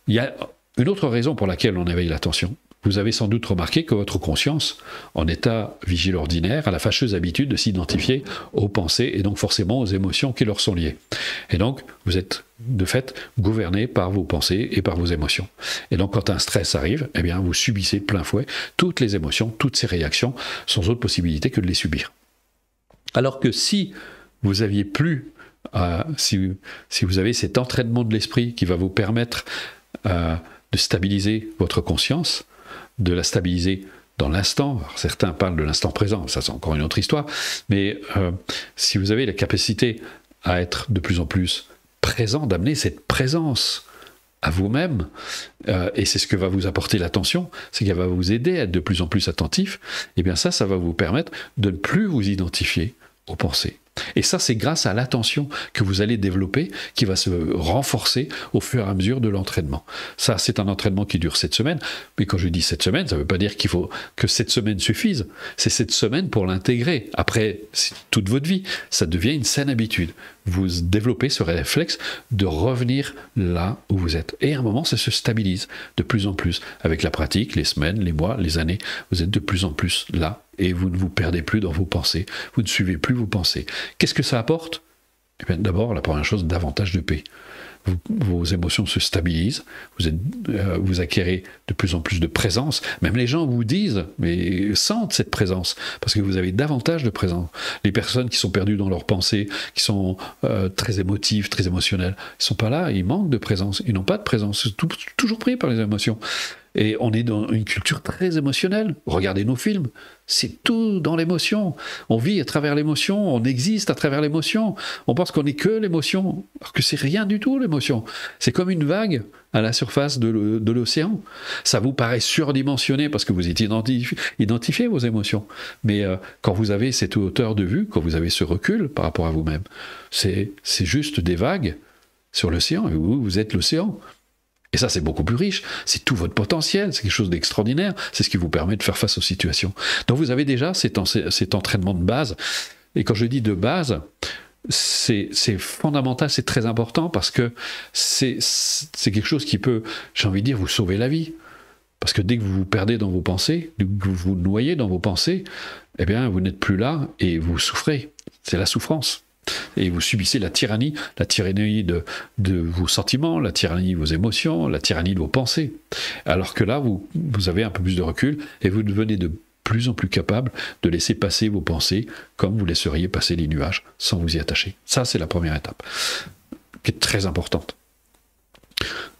Il y a une autre raison pour laquelle on éveille l'attention. Vous avez sans doute remarqué que votre conscience, en état vigile ordinaire, a la fâcheuse habitude de s'identifier aux pensées et donc forcément aux émotions qui leur sont liées. Et donc, vous êtes de fait gouverné par vos pensées et par vos émotions. Et donc, quand un stress arrive, eh bien, vous subissez de plein fouet toutes les émotions, toutes ces réactions, sans autre possibilité que de les subir. Alors que si vous aviez plus, si vous avez cet entraînement de l'esprit qui va vous permettre de stabiliser votre conscience, de la stabiliser dans l'instant. Alors, certains parlent de l'instant présent, ça c'est encore une autre histoire, mais si vous avez la capacité à être de plus en plus présent, d'amener cette présence à vous-même, et c'est ce que va vous apporter l'attention, c'est qu'elle va vous aider à être de plus en plus attentif, et bien ça va vous permettre de ne plus vous identifier aux pensées. Et ça, c'est grâce à l'attention que vous allez développer, qui va se renforcer au fur et à mesure de l'entraînement. Ça, c'est un entraînement qui dure 7 semaines. Mais quand je dis 7 semaines, ça ne veut pas dire qu'il faut que 7 semaines suffisent. C'est 7 semaines pour l'intégrer. Après, c'est toute votre vie. Ça devient une saine habitude. Vous développez ce réflexe de revenir là où vous êtes. Et à un moment, ça se stabilise de plus en plus. Avec la pratique, les semaines, les mois, les années, vous êtes de plus en plus là. Et vous ne vous perdez plus dans vos pensées. Vous ne suivez plus vos pensées. Qu'est-ce que ça apporte? Eh bien, d'abord, la première chose, davantage de paix. Vos émotions se stabilisent, vous acquérez de plus en plus de présence. Même les gens vous disent, mais sentent cette présence, parce que vous avez davantage de présence. Les personnes qui sont perdues dans leurs pensées, qui sont très émotives, très émotionnelles, ils ne sont pas là, ils manquent de présence, ils n'ont pas de présence, toujours pris par les émotions. Et on est dans une culture très émotionnelle. Regardez nos films, c'est tout dans l'émotion. On vit à travers l'émotion, on existe à travers l'émotion. On pense qu'on n'est que l'émotion, alors que c'est rien du tout l'émotion. C'est comme une vague à la surface de l'océan. Ça vous paraît surdimensionné parce que vous identifiez vos émotions. Mais quand vous avez cette hauteur de vue, quand vous avez ce recul par rapport à vous-même, c'est juste des vagues sur l'océan, et vous êtes l'océan. Et ça, c'est beaucoup plus riche, c'est tout votre potentiel, c'est quelque chose d'extraordinaire, c'est ce qui vous permet de faire face aux situations. Donc vous avez déjà cet entraînement de base, et quand je dis de base, c'est fondamental, c'est très important, parce que c'est quelque chose qui peut, j'ai envie de dire, vous sauver la vie. Parce que dès que vous vous perdez dans vos pensées, dès que vous vous noyez dans vos pensées, eh bien, vous n'êtes plus là, et vous souffrez, c'est la souffrance. Et vous subissez la tyrannie de vos sentiments, la tyrannie de vos émotions, la tyrannie de vos pensées. Alors que là, vous avez un peu plus de recul et vous devenez de plus en plus capable de laisser passer vos pensées comme vous laisseriez passer les nuages sans vous y attacher. Ça, c'est la première étape, qui est très importante.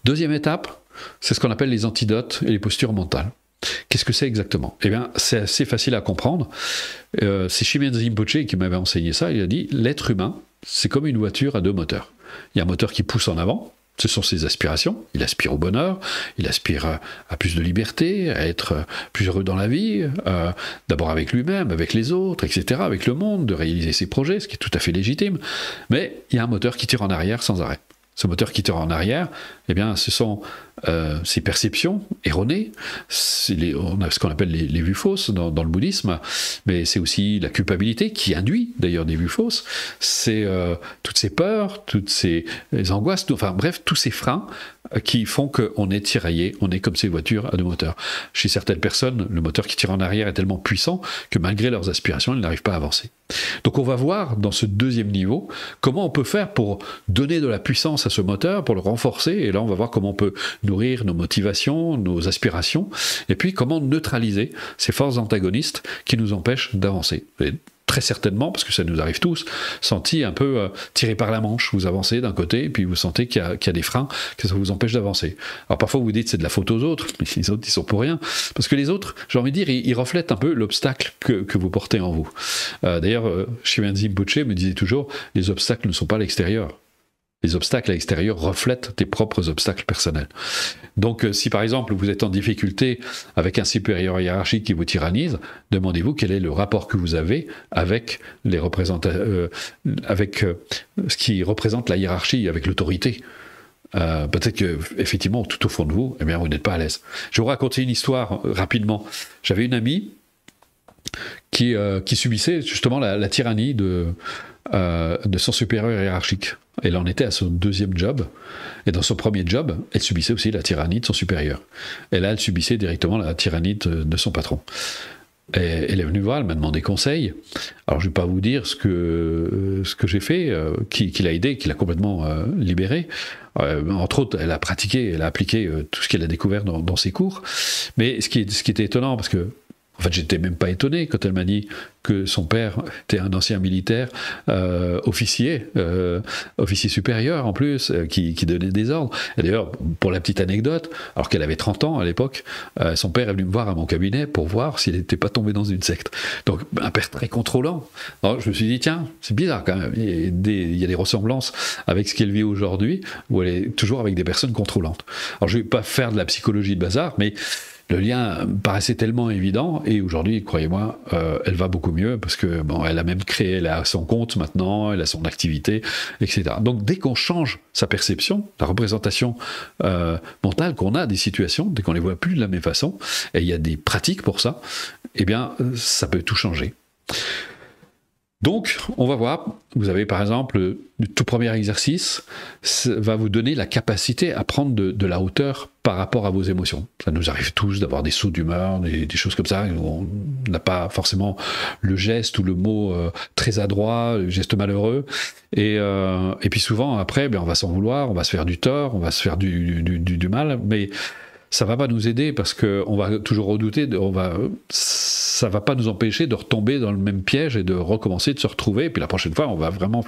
Deuxième étape, c'est ce qu'on appelle les antidotes et les postures mentales. Qu'est-ce que c'est exactement? Eh bien, c'est assez facile à comprendre. C'est Shinmen Rinpoché qui m'avait enseigné ça. Il a dit, l'être humain, c'est comme une voiture à 2 moteurs. Il y a un moteur qui pousse en avant, ce sont ses aspirations. Il aspire au bonheur, il aspire à plus de liberté, à être plus heureux dans la vie, d'abord avec lui-même, avec les autres, etc., avec le monde, de réaliser ses projets, ce qui est tout à fait légitime. Mais il y a un moteur qui tire en arrière sans arrêt. Ce moteur qui tire en arrière, eh bien, ce sont ces perceptions erronées, on a ce qu'on appelle les vues fausses dans le bouddhisme, mais c'est aussi la culpabilité qui induit d'ailleurs des vues fausses, c'est toutes ces peurs, toutes ces angoisses, enfin bref, tous ces freins qui font qu'on est tiraillé, on est comme ces voitures à 2 moteurs. Chez certaines personnes, le moteur qui tire en arrière est tellement puissant que malgré leurs aspirations, ils n'arrivent pas à avancer. Donc on va voir dans ce deuxième niveau comment on peut faire pour donner de la puissance à ce moteur, pour le renforcer, et là on va voir comment on peut nourrir nos motivations, nos aspirations, et puis comment neutraliser ces forces antagonistes qui nous empêchent d'avancer. Et très certainement, parce que ça nous arrive tous, senti un peu tiré par la manche, vous avancez d'un côté, et puis vous sentez qu'il y a des freins, que ça vous empêche d'avancer. Alors parfois vous dites c'est de la faute aux autres, mais les autres ils sont pour rien, parce que les autres, j'ai envie de dire, ils reflètent un peu l'obstacle que vous portez en vous. D'ailleurs, Shinmen Rinpoché me disait toujours, les obstacles ne sont pas à l'extérieur. Les obstacles à l'extérieur reflètent tes propres obstacles personnels. Donc, si par exemple vous êtes en difficulté avec un supérieur hiérarchique qui vous tyrannise, demandez-vous quel est le rapport que vous avez avec ce qui représente la hiérarchie, avec l'autorité. Peut-être que effectivement, tout au fond de vous, eh bien, vous n'êtes pas à l'aise. Je vais vous raconter une histoire rapidement. J'avais une amie qui subissait justement la tyrannie de son supérieur hiérarchique. Elle en était à son 2e job, et dans son premier job, elle subissait aussi la tyrannie de son supérieur. Et là, elle subissait directement la tyrannie de son patron. Et elle est venue voir, elle m'a demandé conseil. Alors, je ne vais pas vous dire ce que j'ai fait, qui l'a aidé, qui l'a complètement libéré. Entre autres, elle a pratiqué, elle a appliqué tout ce qu'elle a découvert dans ses cours. Mais ce qui était étonnant, parce que en fait, j'étais même pas étonné quand elle m'a dit que son père était un ancien militaire, officier supérieur en plus, qui donnait des ordres. Et d'ailleurs, pour la petite anecdote, alors qu'elle avait 30 ans à l'époque, son père est venu me voir à mon cabinet pour voir s'il n'était pas tombé dans une secte. Donc, un père très contrôlant. Alors, je me suis dit, tiens, c'est bizarre quand même. Il y a des ressemblances avec ce qu'elle vit aujourd'hui, où elle est toujours avec des personnes contrôlantes. Alors, je vais pas faire de la psychologie de bazar, mais le lien paraissait tellement évident, et aujourd'hui, croyez-moi, elle va beaucoup mieux, parce que bon, elle a même créé, elle a son compte maintenant, elle a son activité, etc. Donc dès qu'on change sa perception, la représentation mentale qu'on a des situations, dès qu'on les voit plus de la même façon, et il y a des pratiques pour ça, eh bien, ça peut tout changer. Donc, on va voir, vous avez par exemple, le tout premier exercice, ça va vous donner la capacité à prendre de la hauteur par rapport à vos émotions. Ça nous arrive tous d'avoir des sauts d'humeur, des choses comme ça, où on n'a pas forcément le geste ou le mot très adroit, le geste malheureux, et puis souvent, après, on va s'en vouloir, on va se faire du tort, on va se faire du mal, mais ça va pas nous aider parce qu'on va toujours redouter, ça va pas nous empêcher de retomber dans le même piège et de recommencer, de se retrouver, et puis la prochaine fois, on va vraiment,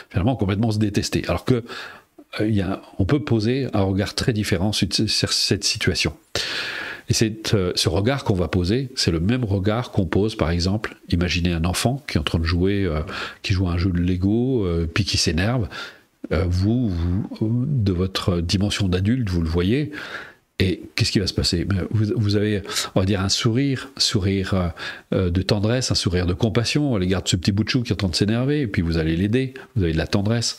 finalement, complètement se détester. Alors que on peut poser un regard très différent sur cette situation. Et ce regard qu'on va poser, c'est le même regard qu'on pose, par exemple, imaginez un enfant qui est en train de jouer, qui joue à un jeu de Lego, puis qui s'énerve. Vous, de votre dimension d'adulte, vous le voyez. Et qu'est-ce qui va se passer? Vous avez, on va dire, un sourire de tendresse, un sourire de compassion à l'égard de ce petit bout de chou qui est en train de s'énerver, et puis vous allez l'aider, vous avez de la tendresse.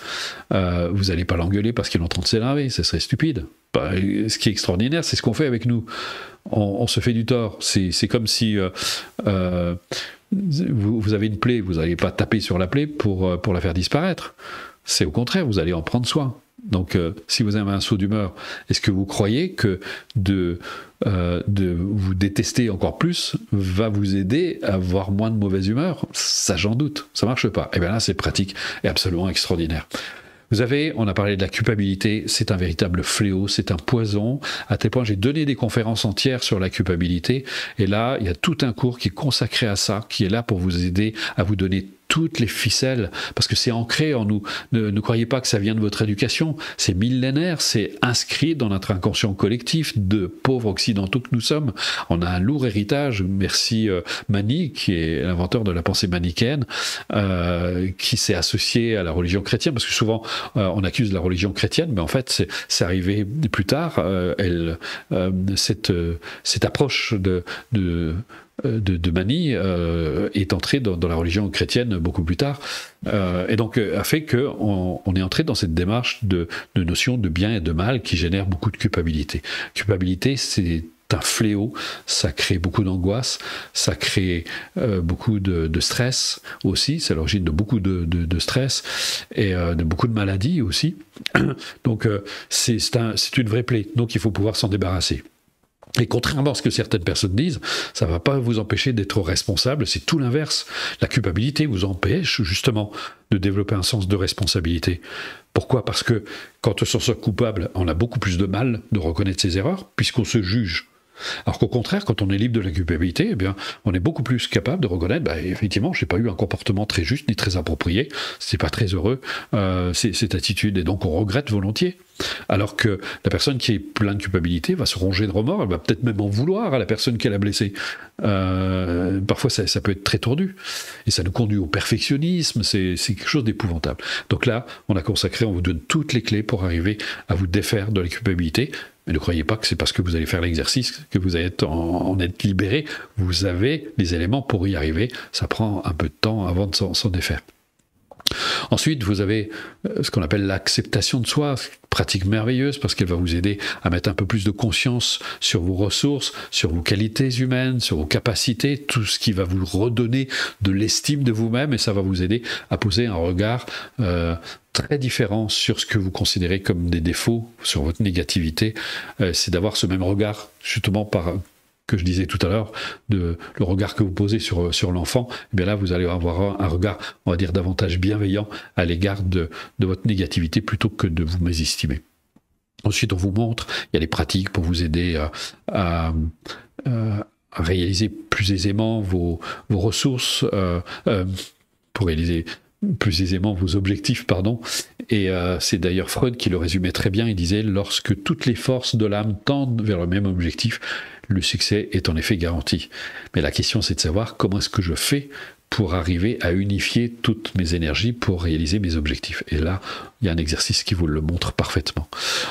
Vous n'allez pas l'engueuler parce qu'il est en train de s'énerver, ce serait stupide. Ce qui est extraordinaire, c'est ce qu'on fait avec nous. On se fait du tort. C'est comme si vous avez une plaie, vous n'allez pas taper sur la plaie pour la faire disparaître. C'est au contraire, vous allez en prendre soin. Donc, si vous avez un saut d'humeur, est-ce que vous croyez que de vous détester encore plus va vous aider à avoir moins de mauvaise humeur? Ça, j'en doute. Ça marche pas. Et bien là, c'est pratique et absolument extraordinaire. Vous avez, on a parlé de la culpabilité, c'est un véritable fléau, c'est un poison, à tel point j'ai donné des conférences entières sur la culpabilité, et là, il y a tout un cours qui est consacré à ça, qui est là pour vous aider à vous donner toutes les ficelles, parce que c'est ancré en nous. Ne croyez pas que ça vient de votre éducation, c'est millénaire, c'est inscrit dans notre inconscient collectif de pauvres occidentaux que nous sommes. On a un lourd héritage, merci Mani, qui est l'inventeur de la pensée manichéenne, qui s'est associé à la religion chrétienne, parce que souvent on accuse la religion chrétienne, mais en fait c'est arrivé plus tard, cette approche de Mani est entré dans la religion chrétienne beaucoup plus tard, et donc a fait qu'on est entré dans cette démarche de notion de bien et de mal qui génère beaucoup de culpabilité. Culpabilité, c'est un fléau, ça crée beaucoup d'angoisse, ça crée beaucoup de stress aussi, c'est l'origine de beaucoup de stress et de beaucoup de maladies aussi. Donc c'est une vraie plaie, donc il faut pouvoir s'en débarrasser. Et contrairement à ce que certaines personnes disent, ça ne va pas vous empêcher d'être responsable, c'est tout l'inverse. La culpabilité vous empêche justement de développer un sens de responsabilité. Pourquoi? Parce que quand on se sent coupable, on a beaucoup plus de mal de reconnaître ses erreurs, puisqu'on se juge. Alors qu'au contraire, quand on est libre de la culpabilité, eh bien, on est beaucoup plus capable de reconnaître, effectivement, je n'ai pas eu un comportement très juste ni très approprié, c'est pas très heureux, cette attitude, et donc on regrette volontiers. Alors que la personne qui est pleine de culpabilité va se ronger de remords, elle va peut-être même en vouloir à la personne qu'elle a blessée. Parfois, ça peut être très tordu, et ça nous conduit au perfectionnisme, c'est quelque chose d'épouvantable. Donc là, on vous donne toutes les clés pour arriver à vous défaire de la culpabilité. Mais ne croyez pas que c'est parce que vous allez faire l'exercice que vous allez en être libéré. Vous avez les éléments pour y arriver. Ça prend un peu de temps avant de s'en défaire. Ensuite, vous avez ce qu'on appelle l'acceptation de soi, pratique merveilleuse parce qu'elle va vous aider à mettre un peu plus de conscience sur vos ressources, sur vos qualités humaines, sur vos capacités, tout ce qui va vous redonner de l'estime de vous-même, et ça va vous aider à poser un regard très différent sur ce que vous considérez comme des défauts, sur votre négativité. C'est d'avoir ce même regard, justement que je disais tout à l'heure, le regard que vous posez sur l'enfant, eh bien là, vous allez avoir un regard, on va dire, davantage bienveillant à l'égard de votre négativité plutôt que de vous mésestimer. Ensuite, on vous montre, il y a des pratiques pour vous aider à réaliser plus aisément vos ressources, pour réaliser plus aisément vos objectifs, pardon. Et c'est d'ailleurs Freud qui le résumait très bien, il disait « Lorsque toutes les forces de l'âme tendent vers le même objectif, le succès est en effet garanti. » Mais la question, c'est de savoir comment est-ce que je fais pour arriver à unifier toutes mes énergies pour réaliser mes objectifs. Et là, il y a un exercice qui vous le montre parfaitement.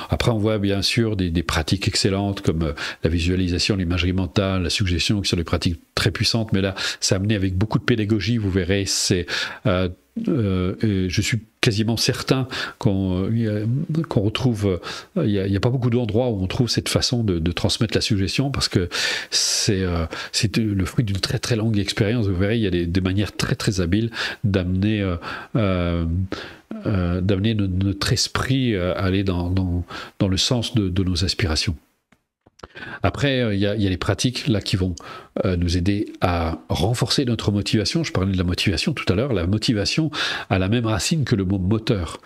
Après, on voit bien sûr des pratiques excellentes comme la visualisation, l'imagerie mentale, la suggestion, qui sont des pratiques très puissantes, mais là, c'est amené avec beaucoup de pédagogie, vous verrez, je suis quasiment certain qu'on retrouve, il n'y a pas beaucoup d'endroits où on trouve cette façon de transmettre la suggestion, parce que c'est le fruit d'une très très longue expérience. Vous verrez, il y a des manières très très habiles d'amener notre esprit à aller dans le sens de nos aspirations. Après, il y a les pratiques là qui vont nous aider à renforcer notre motivation. Je parlais de la motivation tout à l'heure. La motivation a la même racine que le mot moteur.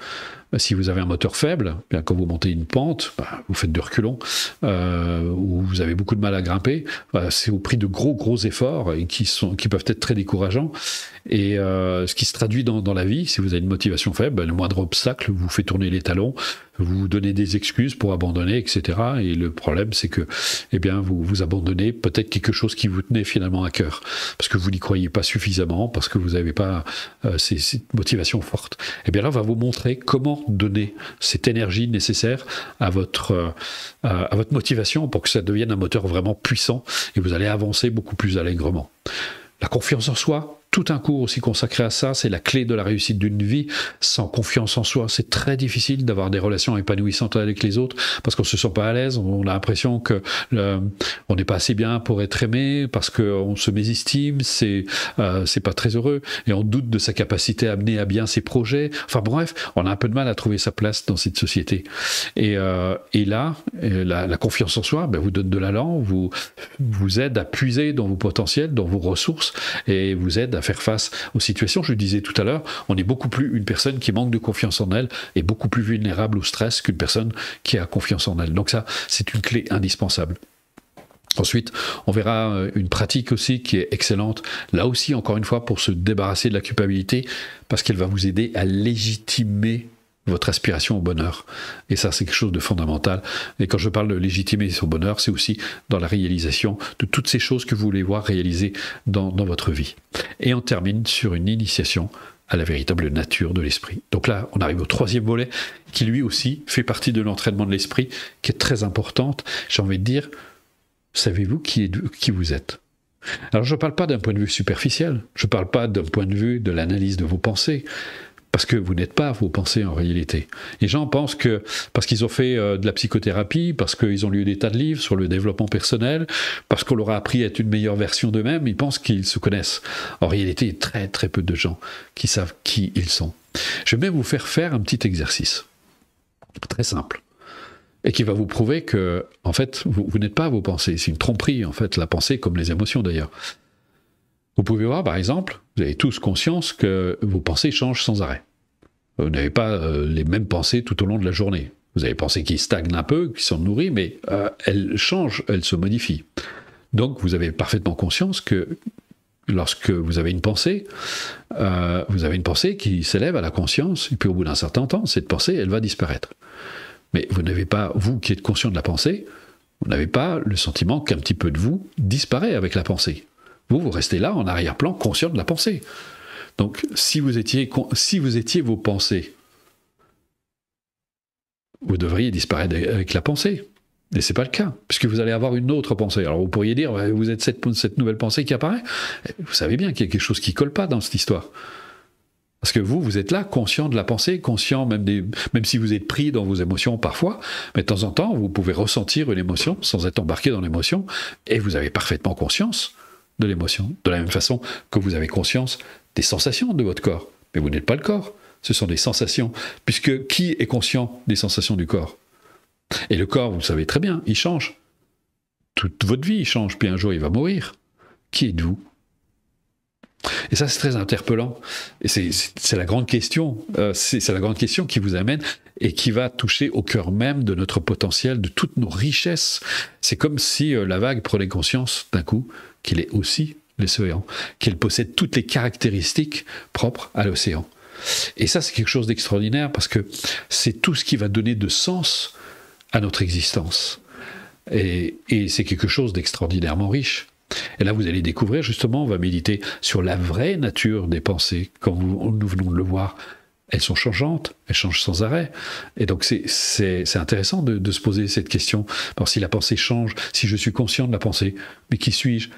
Si vous avez un moteur faible, bien, quand vous montez une pente, vous faites du reculon, ou vous avez beaucoup de mal à grimper, c'est au prix de gros efforts et qui peuvent être très décourageants. Et ce qui se traduit dans la vie, si vous avez une motivation faible, le moindre obstacle vous fait tourner les talons, vous donnez des excuses pour abandonner, etc. Et le problème, c'est que, eh bien, vous abandonnez peut-être quelque chose qui vous tenait finalement à cœur, parce que vous n'y croyez pas suffisamment, parce que vous n'avez pas cette motivation forte. Eh bien là, on va vous montrer comment donner cette énergie nécessaire à votre motivation pour que ça devienne un moteur vraiment puissant et vous allez avancer beaucoup plus allègrement. La confiance en soi, tout un cours aussi consacré à ça, c'est la clé de la réussite d'une vie. Sans confiance en soi, c'est très difficile d'avoir des relations épanouissantes avec les autres, parce qu'on se sent pas à l'aise, on a l'impression que on n'est pas assez bien pour être aimé, parce qu'on se mésestime, c'est pas très heureux, et on doute de sa capacité à mener à bien ses projets. Enfin bref, on a un peu de mal à trouver sa place dans cette société. Et là, la confiance en soi vous donne de l'allant, vous aide à puiser dans vos potentiels, dans vos ressources, et vous aide à faire face aux situations. Je le disais tout à l'heure, on est beaucoup plus, une personne qui manque de confiance en elle est beaucoup plus vulnérable au stress qu'une personne qui a confiance en elle. Donc ça, c'est une clé indispensable. Ensuite, on verra une pratique aussi qui est excellente, là aussi encore une fois pour se débarrasser de la culpabilité, parce qu'elle va vous aider à légitimer votre aspiration au bonheur. Et ça, c'est quelque chose de fondamental. Et quand je parle de légitimer son bonheur, c'est aussi dans la réalisation de toutes ces choses que vous voulez voir réalisées dans votre vie. Et on termine sur une initiation à la véritable nature de l'esprit. Donc là, on arrive au troisième volet, qui lui aussi fait partie de l'entraînement de l'esprit, qui est très importante. J'ai envie de dire, savez-vous qui vous êtes ? Alors je ne parle pas d'un point de vue superficiel, je ne parle pas d'un point de vue de l'analyse de vos pensées, parce que vous n'êtes pas vos pensées en réalité. Les gens pensent que, parce qu'ils ont fait de la psychothérapie, parce qu'ils ont lu des tas de livres sur le développement personnel, parce qu'on leur a appris à être une meilleure version d'eux-mêmes, ils pensent qu'ils se connaissent. En réalité, il y a très très peu de gens qui savent qui ils sont. Je vais même vous faire un petit exercice, très simple, et qui va vous prouver que, en fait, vous n'êtes pas vos pensées. C'est une tromperie, en fait, la pensée, comme les émotions d'ailleurs. Vous pouvez voir, par exemple, vous avez tous conscience que vos pensées changent sans arrêt. Vous n'avez pas les mêmes pensées tout au long de la journée. Vous avez des pensées qui stagnent un peu, qui sont nourries, mais elles changent, elles se modifient. Donc, vous avez parfaitement conscience que lorsque vous avez une pensée qui s'élève à la conscience, et puis au bout d'un certain temps, cette pensée, elle va disparaître. Mais vous n'avez pas, vous qui êtes conscient de la pensée, vous n'avez pas le sentiment qu'un petit peu de vous disparaît avec la pensée. Vous restez là, en arrière-plan, conscient de la pensée. Donc, si vous étiez vos pensées, vous devriez disparaître avec la pensée. Et ce n'est pas le cas, puisque vous allez avoir une autre pensée. Alors, vous pourriez dire, vous êtes cette nouvelle pensée qui apparaît. Vous savez bien qu'il y a quelque chose qui ne colle pas dans cette histoire. Parce que vous êtes là, conscient de la pensée, conscient même si vous êtes pris dans vos émotions parfois, mais de temps en temps, vous pouvez ressentir une émotion sans être embarqué dans l'émotion, et vous avez parfaitement conscience de l'émotion, de la même façon que vous avez conscience des sensations de votre corps. Mais vous n'êtes pas le corps, ce sont des sensations, puisque qui est conscient des sensations du corps ? Et le corps, vous le savez très bien, il change. Toute votre vie, il change, puis un jour, il va mourir. Qui êtes-vous ? Et ça, c'est très interpellant. Et c'est la grande question. C'est la grande question qui vous amène et qui va toucher au cœur même de notre potentiel, de toutes nos richesses. C'est comme si la vague prenait conscience d'un coup qu'il est aussi l'océan, qu'elle possède toutes les caractéristiques propres à l'océan. Et ça, c'est quelque chose d'extraordinaire parce que c'est tout ce qui va donner de sens à notre existence. Et c'est quelque chose d'extraordinairement riche. Et là, vous allez découvrir, justement, on va méditer sur la vraie nature des pensées. Nous venons de le voir, elles sont changeantes, elles changent sans arrêt. Et donc, c'est intéressant de se poser cette question. Alors, si la pensée change, si je suis conscient de la pensée, mais qui suis-je?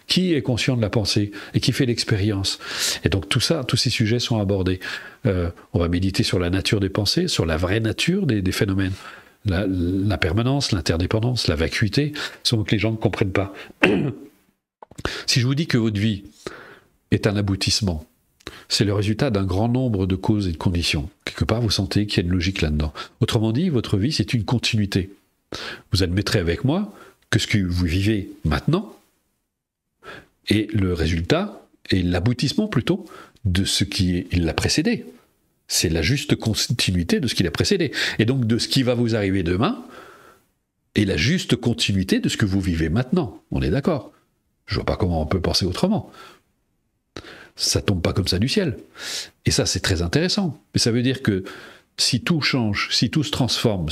Qui est conscient de la pensée et qui fait l'expérience? Et donc, tout ça, tous ces sujets sont abordés. On va méditer sur la nature des pensées, sur la vraie nature des phénomènes. La permanence, l'interdépendance, la vacuité, sont que les gens ne comprennent pas. Si je vous dis que votre vie est un aboutissement, c'est le résultat d'un grand nombre de causes et de conditions. Quelque part, vous sentez qu'il y a une logique là-dedans. Autrement dit, votre vie, c'est une continuité. Vous admettrez avec moi que ce que vous vivez maintenant est le résultat, et l'aboutissement plutôt, de ce qui l'a précédé. C'est la juste continuité de ce qui l'a précédé. Et donc de ce qui va vous arriver demain est la juste continuité de ce que vous vivez maintenant. On est d'accord? Je ne vois pas comment on peut penser autrement. Ça tombe pas comme ça du ciel. Et ça, c'est très intéressant. Mais ça veut dire que si tout change, si tout se transforme,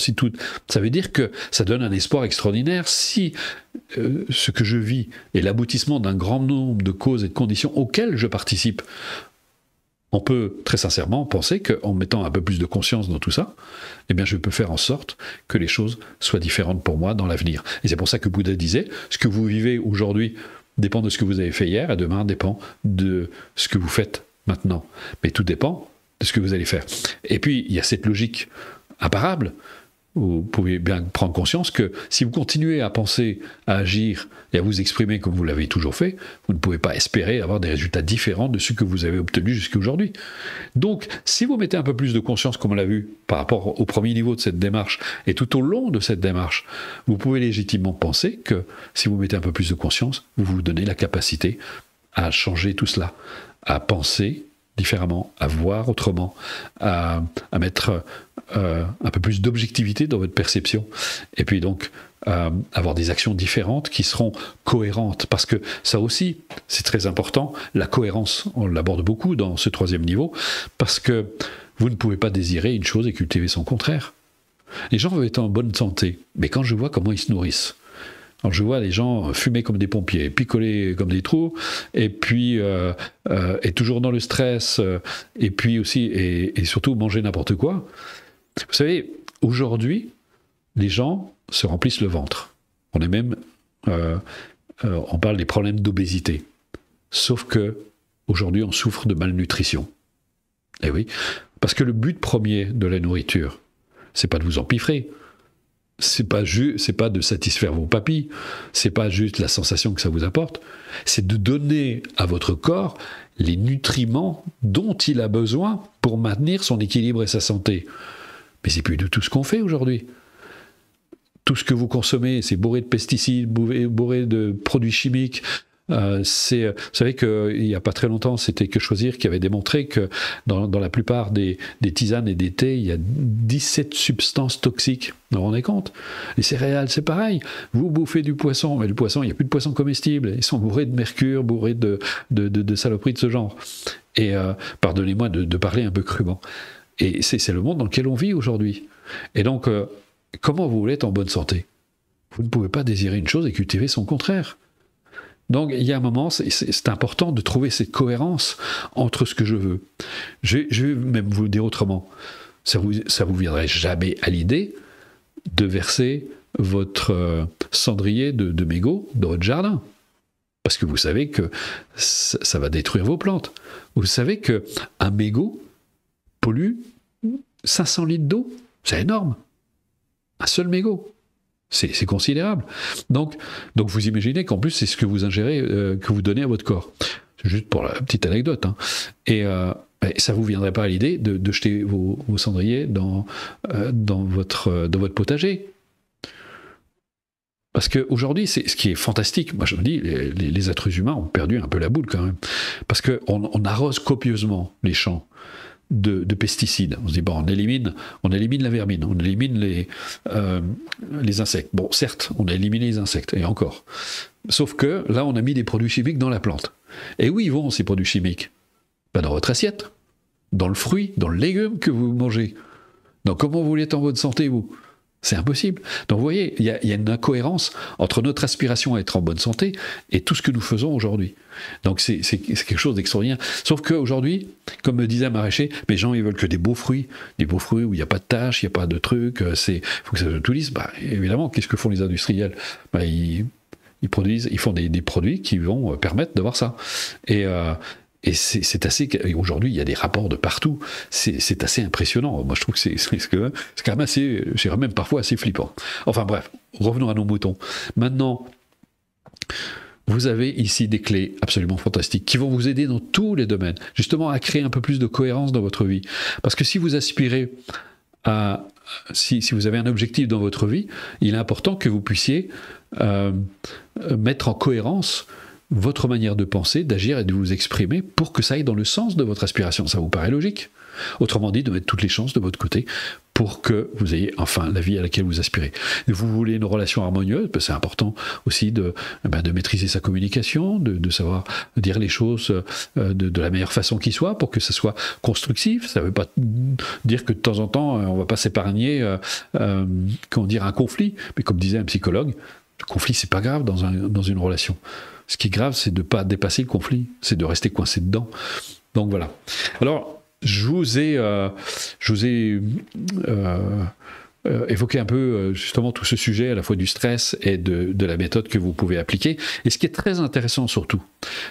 ça veut dire que ça donne un espoir extraordinaire. Si ce que je vis est l'aboutissement d'un grand nombre de causes et de conditions auxquelles je participe, on peut très sincèrement penser qu'en mettant un peu plus de conscience dans tout ça, eh bien je peux faire en sorte que les choses soient différentes pour moi dans l'avenir. Et c'est pour ça que Bouddha disait, ce que vous vivez aujourd'hui dépend de ce que vous avez fait hier, et demain dépend de ce que vous faites maintenant. Mais tout dépend de ce que vous allez faire. Et puis, il y a cette logique imparable, où vous pouvez bien prendre conscience que si vous continuez à penser, à agir et à vous exprimer comme vous l'avez toujours fait, vous ne pouvez pas espérer avoir des résultats différents de ceux que vous avez obtenus jusqu'à aujourd'hui. Donc, si vous mettez un peu plus de conscience, comme on l'a vu, par rapport au premier niveau de cette démarche, et tout au long de cette démarche, vous pouvez légitimement penser que si vous mettez un peu plus de conscience, vous vous donnez la capacité à changer tout cela, à penser différemment, à voir autrement, à mettre un peu plus d'objectivité dans votre perception, et puis donc avoir des actions différentes qui seront cohérentes, parce que ça aussi, c'est très important, la cohérence, on l'aborde beaucoup dans ce troisième niveau, parce que vous ne pouvez pas désirer une chose et cultiver son contraire. Les gens veulent être en bonne santé, mais quand je vois comment ils se nourrissent, alors je vois les gens fumer comme des pompiers, picoler comme des trous, et puis et toujours dans le stress, et puis aussi, et surtout manger n'importe quoi. Vous savez, aujourd'hui, les gens se remplissent le ventre. On est même, on parle des problèmes d'obésité. Sauf que aujourd'hui, on souffre de malnutrition. Eh oui, parce que le but premier de la nourriture, c'est pas de vous empiffrer. C'est pas de satisfaire vos papilles, c'est pas juste la sensation que ça vous apporte, c'est de donner à votre corps les nutriments dont il a besoin pour maintenir son équilibre et sa santé. Mais c'est plus du tout ce qu'on fait aujourd'hui. Tout ce que vous consommez, c'est bourré de pesticides, bourré de produits chimiques. Vous savez qu'il n'y a pas très longtemps, c'était Que Choisir qui avait démontré que dans la plupart des tisanes et des thés, il y a 17 substances toxiques. Vous vous rendez compte? Les céréales, c'est pareil. Vous bouffez du poisson, mais le poisson, il n'y a plus de poissons comestibles. Ils sont bourrés de mercure, bourrés de saloperies de ce genre. Et pardonnez-moi de parler un peu crûment. Et c'est le monde dans lequel on vit aujourd'hui. Et donc, comment vous voulez être en bonne santé? Vous ne pouvez pas désirer une chose et cultiver son contraire. Donc, il y a un moment, c'est important de trouver cette cohérence entre ce que je veux. Je vais même vous le dire autrement. Ça vous viendrait jamais à l'idée de verser votre cendrier de mégots dans votre jardin. Parce que vous savez que ça va détruire vos plantes. Vous savez qu'un mégot pollue 500 litres d'eau. C'est énorme. Un seul mégot. C'est considérable. Donc vous imaginez qu'en plus, c'est ce que vous ingérez, que vous donnez à votre corps. C'est juste pour la petite anecdote. Hein. Et ça ne vous viendrait pas à l'idée de jeter vos cendriers dans votre potager. Parce qu'aujourd'hui, ce qui est fantastique, moi je me dis, les êtres humains ont perdu un peu la boule quand même. Parce qu'on arrose copieusement les champs de pesticides. On se dit, bon, on élimine la vermine, on élimine les insectes. Bon, certes, on a éliminé les insectes, et encore. Sauf que là, on a mis des produits chimiques dans la plante. Et où ils vont, ces produits chimiques? Ben, dans votre assiette, dans le fruit, dans le légume que vous mangez. Donc comment vous voulez être en bonne santé, vous? C'est impossible. Donc vous voyez, il y a une incohérence entre notre aspiration à être en bonne santé et tout ce que nous faisons aujourd'hui. Donc c'est quelque chose d'extraordinaire. Sauf qu'aujourd'hui, comme me disait un maraîcher, les gens ils veulent que des beaux fruits où il n'y a pas de taches, il n'y a pas de trucs, faut que ça soit tout lisse. Bah, évidemment, qu'est-ce que font les industriels? Bah, ils font des produits qui vont permettre d'avoir ça. Et c'est assez. Aujourd'hui, il y a des rapports de partout. C'est assez impressionnant. Moi, je trouve que c'est quand même assez. C'est même parfois assez flippant. Enfin bref, revenons à nos moutons. Maintenant, vous avez ici des clés absolument fantastiques qui vont vous aider dans tous les domaines, justement à créer un peu plus de cohérence dans votre vie. Parce que si vous aspirez à. Si vous avez un objectif dans votre vie, il est important que vous puissiez mettre en cohérence votre manière de penser, d'agir et de vous exprimer pour que ça aille dans le sens de votre aspiration. Ça vous paraît logique? Autrement dit, de mettre toutes les chances de votre côté pour que vous ayez enfin la vie à laquelle vous aspirez. Et vous voulez une relation harmonieuse, c'est important aussi de maîtriser sa communication, de savoir dire les choses de la meilleure façon qui soit pour que ça soit constructif. Ça ne veut pas dire que de temps en temps, on ne va pas s'épargner un conflit. Mais comme disait un psychologue, le conflit, c'est pas grave dans une relation. Ce qui est grave, c'est de ne pas dépasser le conflit, c'est de rester coincé dedans. Donc voilà. Alors, je vous ai évoqué un peu justement tout ce sujet à la fois du stress et de la méthode que vous pouvez appliquer. Et ce qui est très intéressant surtout,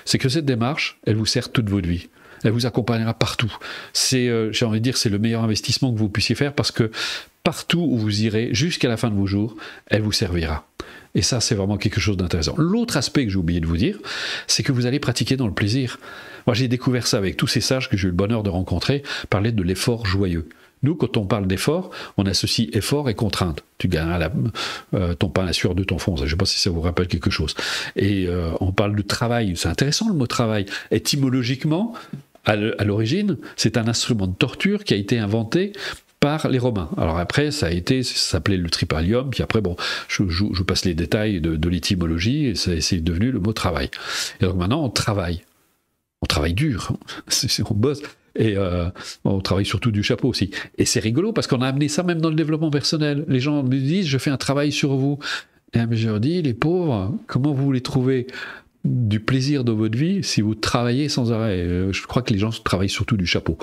c'est que cette démarche, elle vous sert toute votre vie. Elle vous accompagnera partout. J'ai envie de dire, c'est le meilleur investissement que vous puissiez faire parce que partout où vous irez, jusqu'à la fin de vos jours, elle vous servira. Et ça, c'est vraiment quelque chose d'intéressant. L'autre aspect que j'ai oublié de vous dire, c'est que vous allez pratiquer dans le plaisir. Moi, j'ai découvert ça avec tous ces sages que j'ai eu le bonheur de rencontrer, parler de l'effort joyeux. Nous, quand on parle d'effort, on associe effort et contrainte. Tu gagneras ton pain à la sueur de ton front. Je ne sais pas si ça vous rappelle quelque chose. Et on parle de travail. C'est intéressant le mot travail. Étymologiquement, à l'origine, c'est un instrument de torture qui a été inventé par les Romains. Alors après, ça s'appelait le tripalium, puis après, bon, je passe les détails de l'étymologie, et c'est devenu le mot travail. Et donc maintenant, on travaille. On travaille dur, on bosse, et on travaille surtout du chapeau aussi. Et c'est rigolo, parce qu'on a amené ça même dans le développement personnel. Les gens me disent, je fais un travail sur vous. Et je leur dis, les pauvres, comment vous voulez trouver du plaisir dans votre vie si vous travaillez sans arrêt? Je crois que les gens travaillent surtout du chapeau.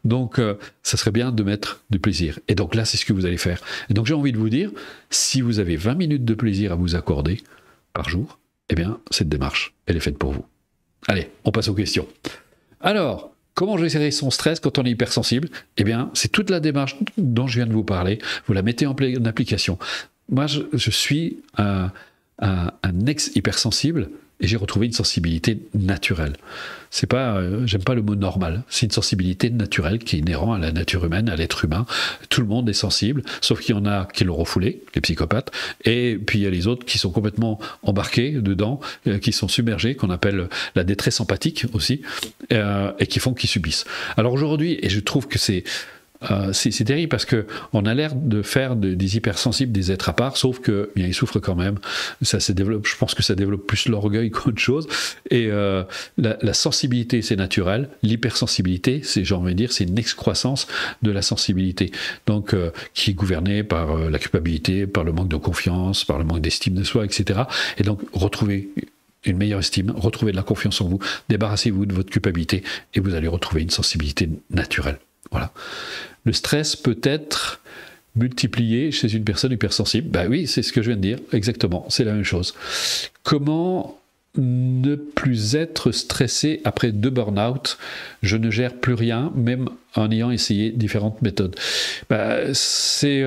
Donc, ça serait bien de mettre du plaisir. Et donc là, c'est ce que vous allez faire. Et donc, j'ai envie de vous dire, si vous avez 20 minutes de plaisir à vous accorder par jour, eh bien, cette démarche, elle est faite pour vous. Allez, on passe aux questions. Alors, comment gérer son stress quand on est hypersensible? Eh bien, c'est toute la démarche dont je viens de vous parler. Vous la mettez en application. Moi, je suis un ex-hypersensible, et j'ai retrouvé une sensibilité naturelle. C'est pas, j'aime pas le mot normal. C'est une sensibilité naturelle qui est inhérente à la nature humaine, à l'être humain. Tout le monde est sensible, sauf qu'il y en a qui l'ont refoulé, les psychopathes, et puis il y a les autres qui sont complètement embarqués dedans, qui sont submergés, qu'on appelle la détresse empathique aussi, et qu'ils subissent. Alors aujourd'hui, et je trouve que c'est terrible parce qu'on a l'air de faire des hypersensibles des êtres à part, sauf que bien, ils souffrent quand même. Ça se développe, je pense que ça développe plus l'orgueil qu'autre chose. Et la sensibilité, c'est naturel. L'hypersensibilité, j'ai envie de dire, c'est une excroissance de la sensibilité. Donc, qui est gouvernée par la culpabilité, par le manque de confiance, par le manque d'estime de soi, etc. Et donc, retrouvez une meilleure estime, retrouvez de la confiance en vous, débarrassez-vous de votre culpabilité et vous allez retrouver une sensibilité naturelle. Voilà. Le stress peut être multiplié chez une personne hypersensible. Ben oui, c'est ce que je viens de dire, exactement, c'est la même chose. Comment ne plus être stressé après 2 burn-out? Je ne gère plus rien, même en ayant essayé différentes méthodes. C'est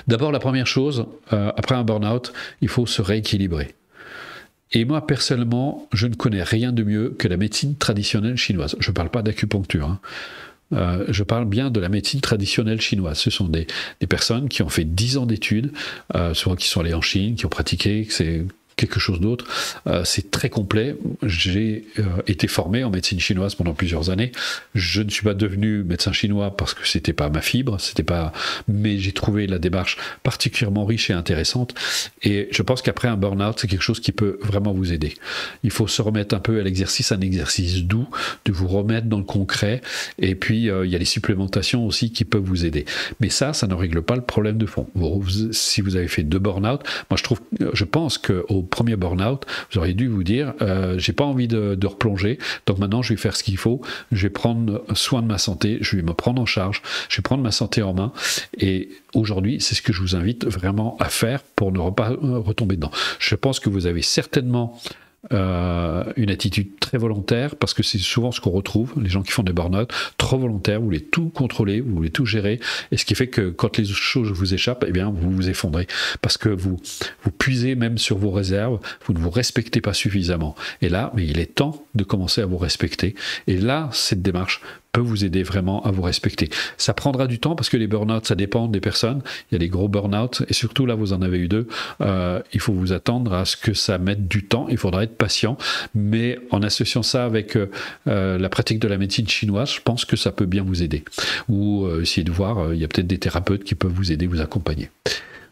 d'abord la première chose, après un burn-out, il faut se rééquilibrer. Et moi, personnellement, je ne connais rien de mieux que la médecine traditionnelle chinoise. Je ne parle pas d'acupuncture, hein. Je parle bien de la médecine traditionnelle chinoise. Ce sont des personnes qui ont fait 10 ans d'études, souvent qui sont allées en Chine, qui ont pratiqué, quelque chose d'autre. C'est très complet. J'ai été formé en médecine chinoise pendant plusieurs années. Je ne suis pas devenu médecin chinois parce que c'était pas ma fibre, mais j'ai trouvé la démarche particulièrement riche et intéressante. Et je pense qu'après un burn-out, c'est quelque chose qui peut vraiment vous aider. Il faut se remettre un peu à l'exercice, un exercice doux, de vous remettre dans le concret. Et puis, il y a les supplémentations aussi qui peuvent vous aider. Mais ça ne règle pas le problème de fond. Si vous avez fait 2 burn-out, moi je pense qu'au premier burn-out, vous auriez dû vous dire j'ai pas envie de replonger, donc maintenant je vais faire ce qu'il faut, je vais prendre soin de ma santé, je vais me prendre en charge, je vais prendre ma santé en main, et aujourd'hui c'est ce que je vous invite vraiment à faire pour ne pas retomber dedans. Je pense que vous avez certainement une attitude très volontaire, parce que c'est souvent ce qu'on retrouve, les gens qui font des burn-out, trop volontaires, vous voulez tout contrôler, vous voulez tout gérer, et ce qui fait que quand les choses vous échappent, eh bien vous vous effondrez, parce que vous puisez même sur vos réserves, vous ne vous respectez pas suffisamment. Et là, mais il est temps de commencer à vous respecter, et là, cette démarche peut vous aider vraiment à vous respecter. Ça prendra du temps parce que les burn-out, ça dépend des personnes. Il y a des gros burn-out et surtout là, vous en avez eu 2. Il faut vous attendre à ce que ça mette du temps. Il faudra être patient. Mais en associant ça avec la pratique de la médecine chinoise, je pense que ça peut bien vous aider. Ou essayer de voir, il y a peut-être des thérapeutes qui peuvent vous aider, vous accompagner.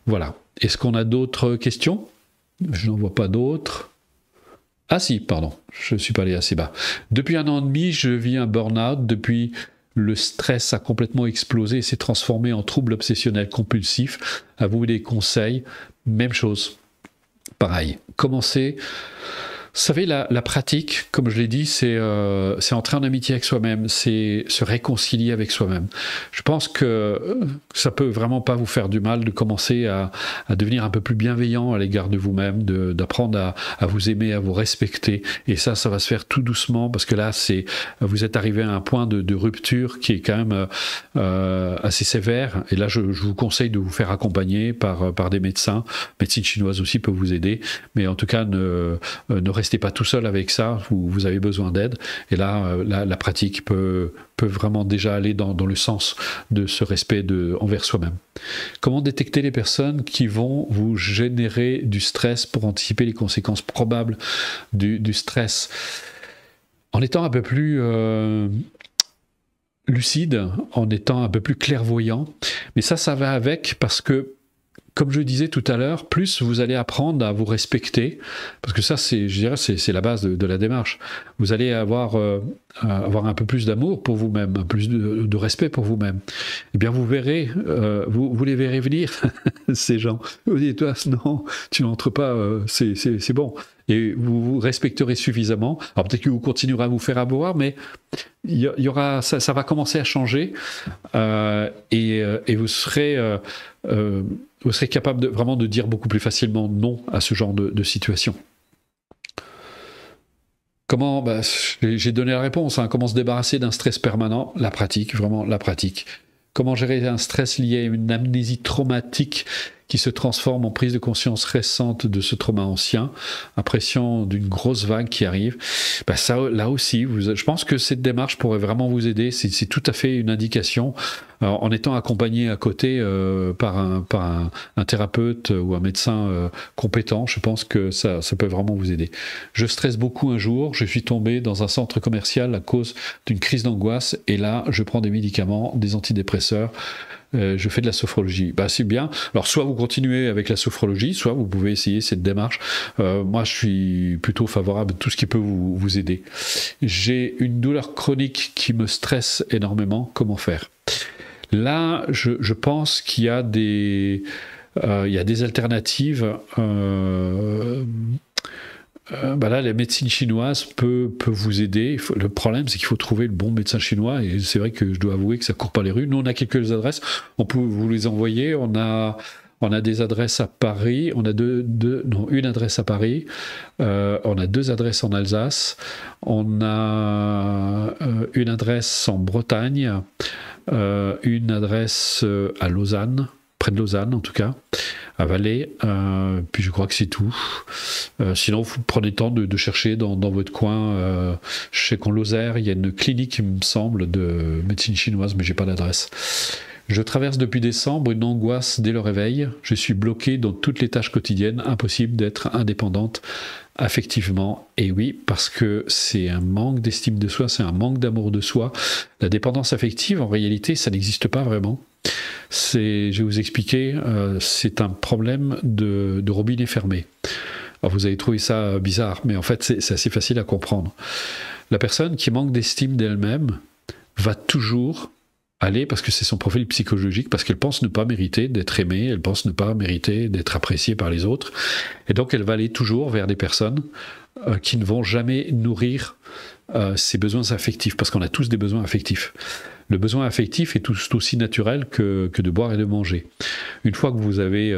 Voilà. Est-ce qu'on a d'autres questions? Je n'en vois pas d'autres. Ah si, pardon, je ne suis pas allé assez bas. Depuis 1 an et demi, je vis un burn-out. Depuis, le stress a complètement explosé et s'est transformé en trouble obsessionnel compulsif. À vous des conseils. Même chose. Pareil. Commencez. Vous savez, la pratique, comme je l'ai dit, c'est entrer en amitié avec soi-même, c'est se réconcilier avec soi-même. Je pense que ça peut vraiment pas vous faire du mal de commencer à devenir un peu plus bienveillant à l'égard de vous-même, d'apprendre à vous aimer, à vous respecter. Et ça va se faire tout doucement, parce que là, vous êtes arrivé à un point de rupture qui est quand même assez sévère. Et là, je vous conseille de vous faire accompagner par des médecins. Médecine chinoise aussi peut vous aider. Mais en tout cas, ne restez pas tout seul avec ça, vous avez besoin d'aide. Et là, la pratique peut vraiment déjà aller dans le sens de ce respect envers soi-même. Comment détecter les personnes qui vont vous générer du stress pour anticiper les conséquences probables du stress? En étant un peu plus lucide, en étant un peu plus clairvoyant. Mais ça va avec, parce que comme je disais tout à l'heure, plus vous allez apprendre à vous respecter, parce que ça, je dirais, c'est la base de la démarche. Vous allez avoir un peu plus d'amour pour vous-même, un peu plus de respect pour vous-même. Eh bien, vous verrez, vous les verrez venir, ces gens. Vous dites, toi, non, tu n'entres pas, c'est bon. Et vous vous respecterez suffisamment. Alors peut-être que vous continuerez à vous faire avoir, mais il y aura, ça va commencer à changer, et vous serez capable vraiment de dire beaucoup plus facilement non à ce genre de situation. Comment, j'ai donné la réponse, hein. Comment se débarrasser d'un stress permanent? La pratique, vraiment la pratique. Comment gérer un stress lié à une amnésie traumatique qui se transforme en prise de conscience récente de ce trauma ancien, impression d'une grosse vague qui arrive. Ça, là aussi, je pense que cette démarche pourrait vraiment vous aider. C'est tout à fait une indication. Alors, en étant accompagné à côté par un thérapeute ou un médecin compétent, je pense que ça peut vraiment vous aider. Je stresse beaucoup un jour, je suis tombé dans un centre commercial à cause d'une crise d'angoisse, et là, je prends des médicaments, des antidépresseurs. Je fais de la sophrologie. C'est bien. Alors, soit vous continuez avec la sophrologie, soit vous pouvez essayer cette démarche. Moi, je suis plutôt favorable à tout ce qui peut vous aider. J'ai une douleur chronique qui me stresse énormément. Comment faire? Là, je pense qu'il y a des alternatives. Là, la médecine chinoise peut vous aider. Le problème, c'est qu'il faut trouver le bon médecin chinois, et c'est vrai que je dois avouer que ça court pas les rues. Nous, on a quelques adresses, on peut vous les envoyer. On a des adresses à Paris, on a une adresse à Paris, on a 2 adresses en Alsace, on a une adresse en Bretagne, une adresse à Lausanne, près de Lausanne en tout cas, à Valais, puis je crois que c'est tout. Sinon, vous prenez le temps de chercher dans votre coin. Je sais qu'en Lozère, il y a une clinique, il me semble, de médecine chinoise, mais j'ai pas l'adresse. Je traverse depuis décembre une angoisse dès le réveil. Je suis bloqué dans toutes les tâches quotidiennes. Impossible d'être indépendante affectivement. Et oui, parce que c'est un manque d'estime de soi, c'est un manque d'amour de soi. La dépendance affective, en réalité, ça n'existe pas vraiment. Je vais vous expliquer, c'est un problème de robinet fermé. Alors vous avez trouvé ça bizarre, mais en fait, c'est assez facile à comprendre. La personne qui manque d'estime d'elle-même va toujours aller, parce que c'est son profil psychologique, parce qu'elle pense ne pas mériter d'être aimée, elle pense ne pas mériter d'être appréciée par les autres, et donc elle va aller toujours vers des personnes qui ne vont jamais nourrir ses besoins affectifs, parce qu'on a tous des besoins affectifs. Le besoin affectif est tout aussi naturel que de boire et de manger. Une fois que vous avez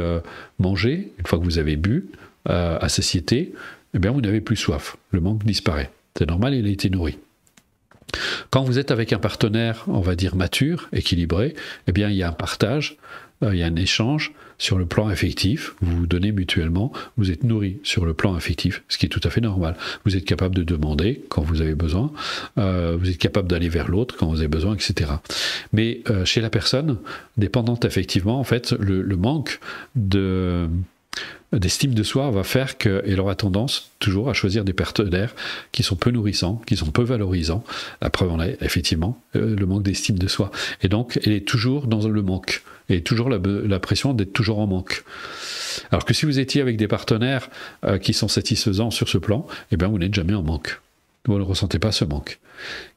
mangé, une fois que vous avez bu à satiété, eh bien vous n'avez plus soif, le manque disparaît. C'est normal, il a été nourri. Quand vous êtes avec un partenaire, on va dire mature, équilibré, eh bien il y a un partage, il y a un échange sur le plan affectif, vous vous donnez mutuellement, vous êtes nourri sur le plan affectif, ce qui est tout à fait normal. Vous êtes capable de demander quand vous avez besoin, vous êtes capable d'aller vers l'autre quand vous avez besoin, etc. Mais chez la personne dépendante affectivement, en fait, le manque d'estime de soi va faire qu'elle aura tendance toujours à choisir des partenaires qui sont peu nourrissants, qui sont peu valorisants. La preuve en est effectivement le manque d'estime de soi. Et donc elle est toujours dans le manque, et toujours la pression d'être toujours en manque. Alors que si vous étiez avec des partenaires qui sont satisfaisants sur ce plan, eh bien vous n'êtes jamais en manque. Vous ne ressentez pas ce manque.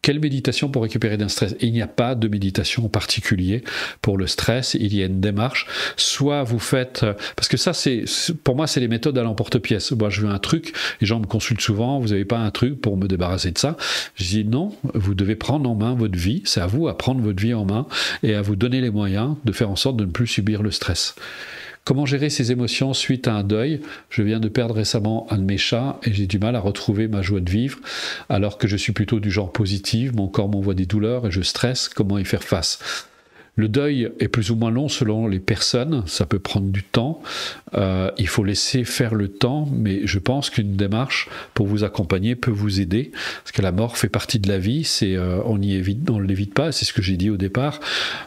Quelle méditation pour récupérer d'un stress? Il n'y a pas de méditation en particulier pour le stress, il y a une démarche. Soit vous faites... Parce que ça, pour moi, c'est les méthodes à l'emporte-pièce. Moi, je veux un truc, les gens me consultent souvent, vous n'avez pas un truc pour me débarrasser de ça? Je dis non, vous devez prendre en main votre vie, c'est à vous à prendre votre vie en main et à vous donner les moyens de faire en sorte de ne plus subir le stress. Comment gérer ses émotions suite à un deuil? Je viens de perdre récemment un de mes chats et j'ai du mal à retrouver ma joie de vivre, alors que je suis plutôt du genre positif, mon corps m'envoie des douleurs et je stresse. Comment y faire face? Le deuil est plus ou moins long selon les personnes, ça peut prendre du temps, il faut laisser faire le temps, mais je pense qu'une démarche pour vous accompagner peut vous aider, parce que la mort fait partie de la vie, on ne l'évite pas, c'est ce que j'ai dit au départ,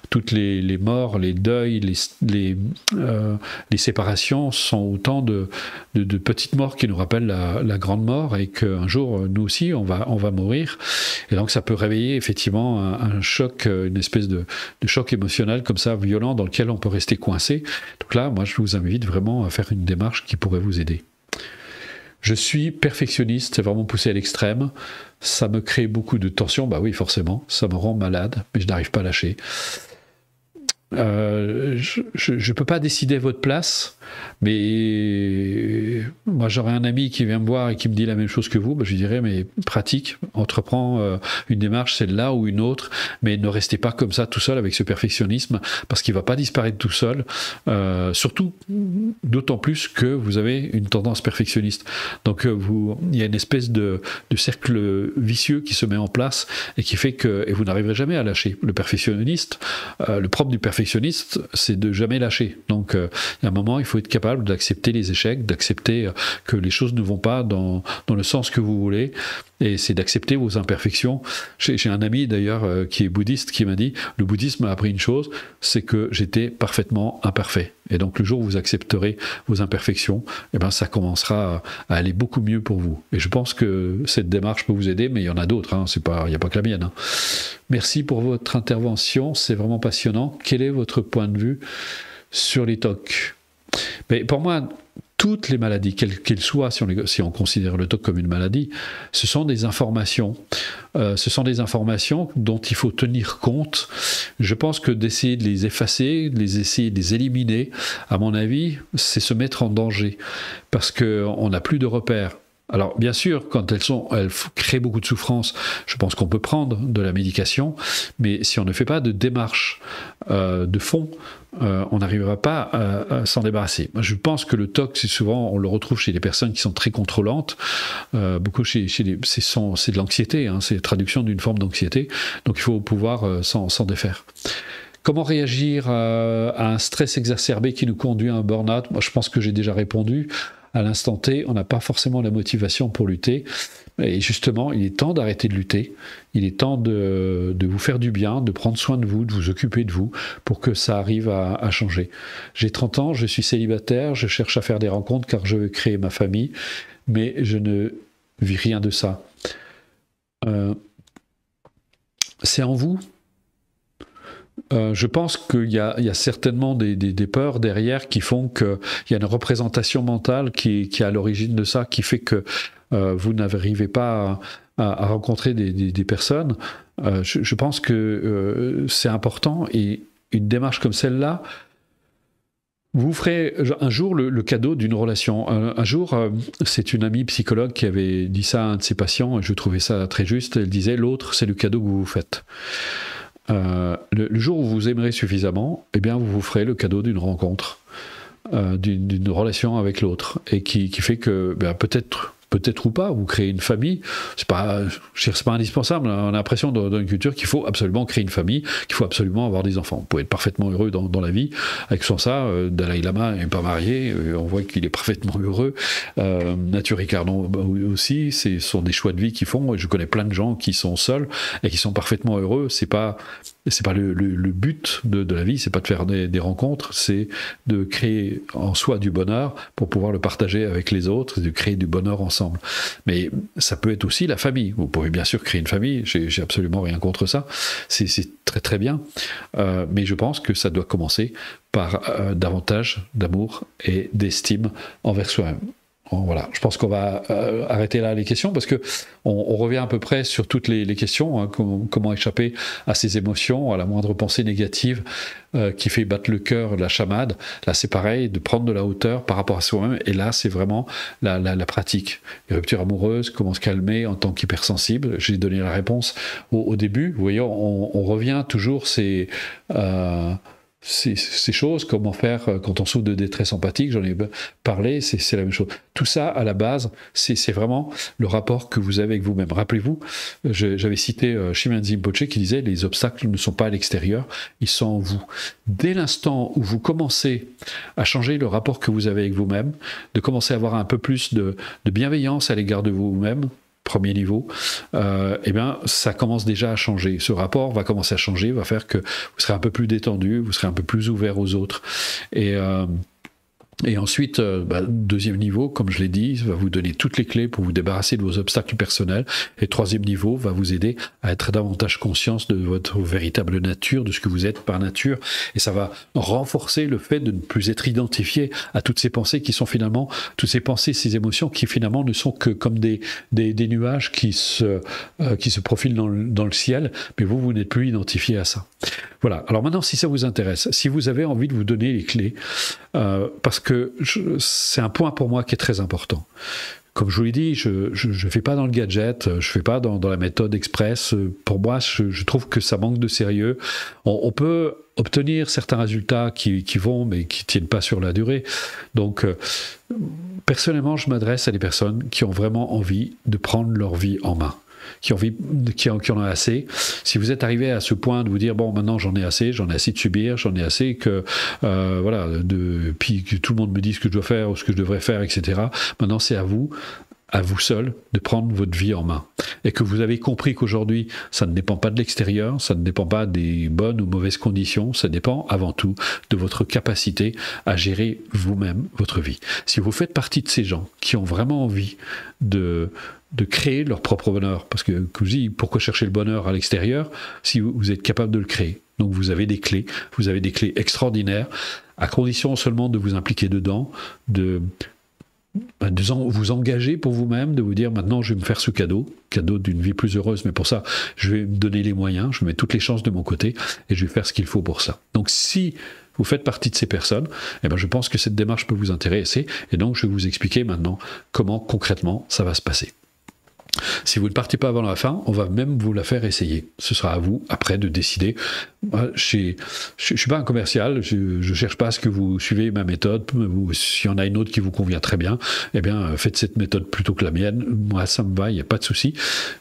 toutes les morts, les deuils, les séparations sont autant de petites morts qui nous rappellent la grande mort, et qu'un jour, nous aussi, on va mourir, et donc ça peut réveiller effectivement un choc, une espèce de choc émotionnel comme ça, violent, dans lequel on peut rester coincé. Donc là, moi, je vous invite vraiment à faire une démarche qui pourrait vous aider. Je suis perfectionniste, c'est vraiment poussé à l'extrême. Ça me crée beaucoup de tension, bah oui, forcément, ça me rend malade, mais je n'arrive pas à lâcher. Je ne peux pas décider à votre place, mais moi j'aurais un ami qui vient me voir et qui me dit la même chose que vous, je lui dirais mais pratique, entreprends une démarche, celle-là ou une autre, mais ne restez pas comme ça tout seul avec ce perfectionnisme, parce qu'il ne va pas disparaître tout seul, surtout d'autant plus que vous avez une tendance perfectionniste. Donc il y a une espèce de cercle vicieux qui se met en place et qui fait que vous n'arriverez jamais à lâcher. Le perfectionniste, le propre du perfectionniste, c'est de jamais lâcher. Donc, il y a un moment, il faut être capable d'accepter les échecs, d'accepter que les choses ne vont pas dans le sens que vous voulez, et c'est d'accepter vos imperfections. J'ai un ami d'ailleurs qui est bouddhiste qui m'a dit, le bouddhisme m'a appris une chose, c'est que j'étais parfaitement imparfait. Et donc le jour où vous accepterez vos imperfections, eh ben, ça commencera à aller beaucoup mieux pour vous. Et je pense que cette démarche peut vous aider, mais il y en a d'autres, hein, il n'y a pas que la mienne. Hein. Merci pour votre intervention, c'est vraiment passionnant. Quel est votre point de vue sur les TOC? Mais pour moi, toutes les maladies, quelles qu'elles soient, si on considère le TOC comme une maladie, ce sont des informations. Ce sont des informations dont il faut tenir compte. Je pense que d'essayer de les effacer, d'essayer de les éliminer, à mon avis, c'est se mettre en danger. Parce qu'on n'a plus de repères. Alors, bien sûr, quand elles créent beaucoup de souffrance, je pense qu'on peut prendre de la médication, mais si on ne fait pas de démarche de fond, on n'arrivera pas à s'en débarrasser. Moi, je pense que le TOC, c'est souvent, on le retrouve chez les personnes qui sont très contrôlantes, beaucoup c'est de l'anxiété, hein, c'est la traduction d'une forme d'anxiété, donc il faut pouvoir s'en défaire. Comment réagir à un stress exacerbé qui nous conduit à un burn-out? Moi, je pense que j'ai déjà répondu. à l'instant T, on n'a pas forcément la motivation pour lutter. Et justement, il est temps d'arrêter de lutter. Il est temps de vous faire du bien, de prendre soin de vous occuper de vous, pour que ça arrive à changer. J'ai 30 ans, je suis célibataire, je cherche à faire des rencontres car je veux créer ma famille, mais je ne vis rien de ça. C'est en vous. Je pense qu'il y a certainement des peurs derrière qui font qu'il y a une représentation mentale qui est à l'origine de ça, qui fait que vous n'arrivez pas à rencontrer des personnes. Je pense que c'est important, et une démarche comme celle-là, vous ferez un jour le cadeau d'une relation. Un jour, c'est une amie psychologue qui avait dit ça à un de ses patients, et je trouvais ça très juste. Elle disait, l'autre, c'est le cadeau que vous vous faites. Le jour où vous aimerez suffisamment, eh bien, vous vous ferez le cadeau d'une rencontre, d'une relation avec l'autre, et qui fait que peut-être ou pas, vous créez une famille. C'est pas indispensable. On a l'impression dans une culture qu'il faut absolument créer une famille, qu'il faut absolument avoir des enfants. Vous pouvez être parfaitement heureux dans la vie. Avec ça, Dalai Lama n'est pas marié, on voit qu'il est parfaitement heureux. Nature Ricardon aussi, ce sont des choix de vie qu'ils font. Je connais plein de gens qui sont seuls et qui sont parfaitement heureux. C'est pas le but de la vie, c'est pas de faire des rencontres, c'est de créer en soi du bonheur pour pouvoir le partager avec les autres, de créer du bonheur ensemble. Mais ça peut être aussi la famille. Vous pouvez bien sûr créer une famille, j'ai absolument rien contre ça, c'est très très bien, mais je pense que ça doit commencer par davantage d'amour et d'estime envers soi-même. Voilà, je pense qu'on va arrêter là les questions, parce que on revient à peu près sur toutes les questions, hein, comment échapper à ces émotions, à la moindre pensée négative qui fait battre le cœur, la chamade. Là, c'est pareil, de prendre de la hauteur par rapport à soi-même, et là, c'est vraiment la pratique. Les ruptures amoureuses, comment se calmer en tant qu'hypersensible. J'ai donné la réponse au début. Vous voyez, on revient toujours ces choses, comment faire quand on souffre de détresse empathique, j'en ai parlé, c'est la même chose. Tout ça, à la base, c'est vraiment le rapport que vous avez avec vous-même. Rappelez-vous, j'avais cité Shinryu Rinpoche qui disait « Les obstacles ne sont pas à l'extérieur, ils sont en vous ». Dès l'instant où vous commencez à changer le rapport que vous avez avec vous-même, de commencer à avoir un peu plus de bienveillance à l'égard de vous-même, premier niveau, eh bien, ça commence déjà à changer. Ce rapport va commencer à changer, va faire que vous serez un peu plus détendu, vous serez un peu plus ouvert aux autres. Et ensuite, deuxième niveau, comme je l'ai dit, va vous donner toutes les clés pour vous débarrasser de vos obstacles personnels. Et troisième niveau va vous aider à être davantage conscience de votre véritable nature, de ce que vous êtes par nature. Et ça va renforcer le fait de ne plus être identifié à toutes ces pensées qui sont finalement, toutes ces pensées, ces émotions qui finalement ne sont que comme des nuages qui se profilent dans le ciel, mais vous n'êtes plus identifié à ça. Voilà. Alors maintenant, si ça vous intéresse, si vous avez envie de vous donner les clés, parce que c'est un point pour moi qui est très important. Comme je vous l'ai dit, je ne fais pas dans le gadget, je ne fais pas dans la méthode express. Pour moi, je trouve que ça manque de sérieux. On peut obtenir certains résultats qui vont, mais qui ne tiennent pas sur la durée. Donc, personnellement, je m'adresse à des personnes qui ont vraiment envie de prendre leur vie en main, qui en ont assez. Si vous êtes arrivé à ce point de vous dire bon, maintenant j'en ai assez de subir, j'en ai assez que puis que tout le monde me dise ce que je dois faire ou ce que je devrais faire, etc. Maintenant c'est à vous seul de prendre votre vie en main, et que vous avez compris qu'aujourd'hui ça ne dépend pas de l'extérieur, ça ne dépend pas des bonnes ou mauvaises conditions, ça dépend avant tout de votre capacité à gérer vous-même votre vie. Si vous faites partie de ces gens qui ont vraiment envie de créer leur propre bonheur, parce que je vous dis, pourquoi chercher le bonheur à l'extérieur si vous êtes capable de le créer? Donc vous avez des clés extraordinaires, à condition seulement de vous impliquer dedans, de vous engager pour vous-même, de vous dire maintenant je vais me faire ce cadeau d'une vie plus heureuse, mais pour ça je vais me donner les moyens, je mets toutes les chances de mon côté et je vais faire ce qu'il faut pour ça. Donc si vous faites partie de ces personnes, eh ben je pense que cette démarche peut vous intéresser, et donc je vais vous expliquer maintenant comment concrètement ça va se passer. Si vous ne partez pas avant la fin, on va même vous la faire essayer. Ce sera à vous, après, de décider Je suis pas un commercial, je cherche pas à ce que vous suivez ma méthode. S'il y en a une autre qui vous convient très bien, eh bien faites cette méthode plutôt que la mienne. Moi, ça me va, il n'y a pas de souci.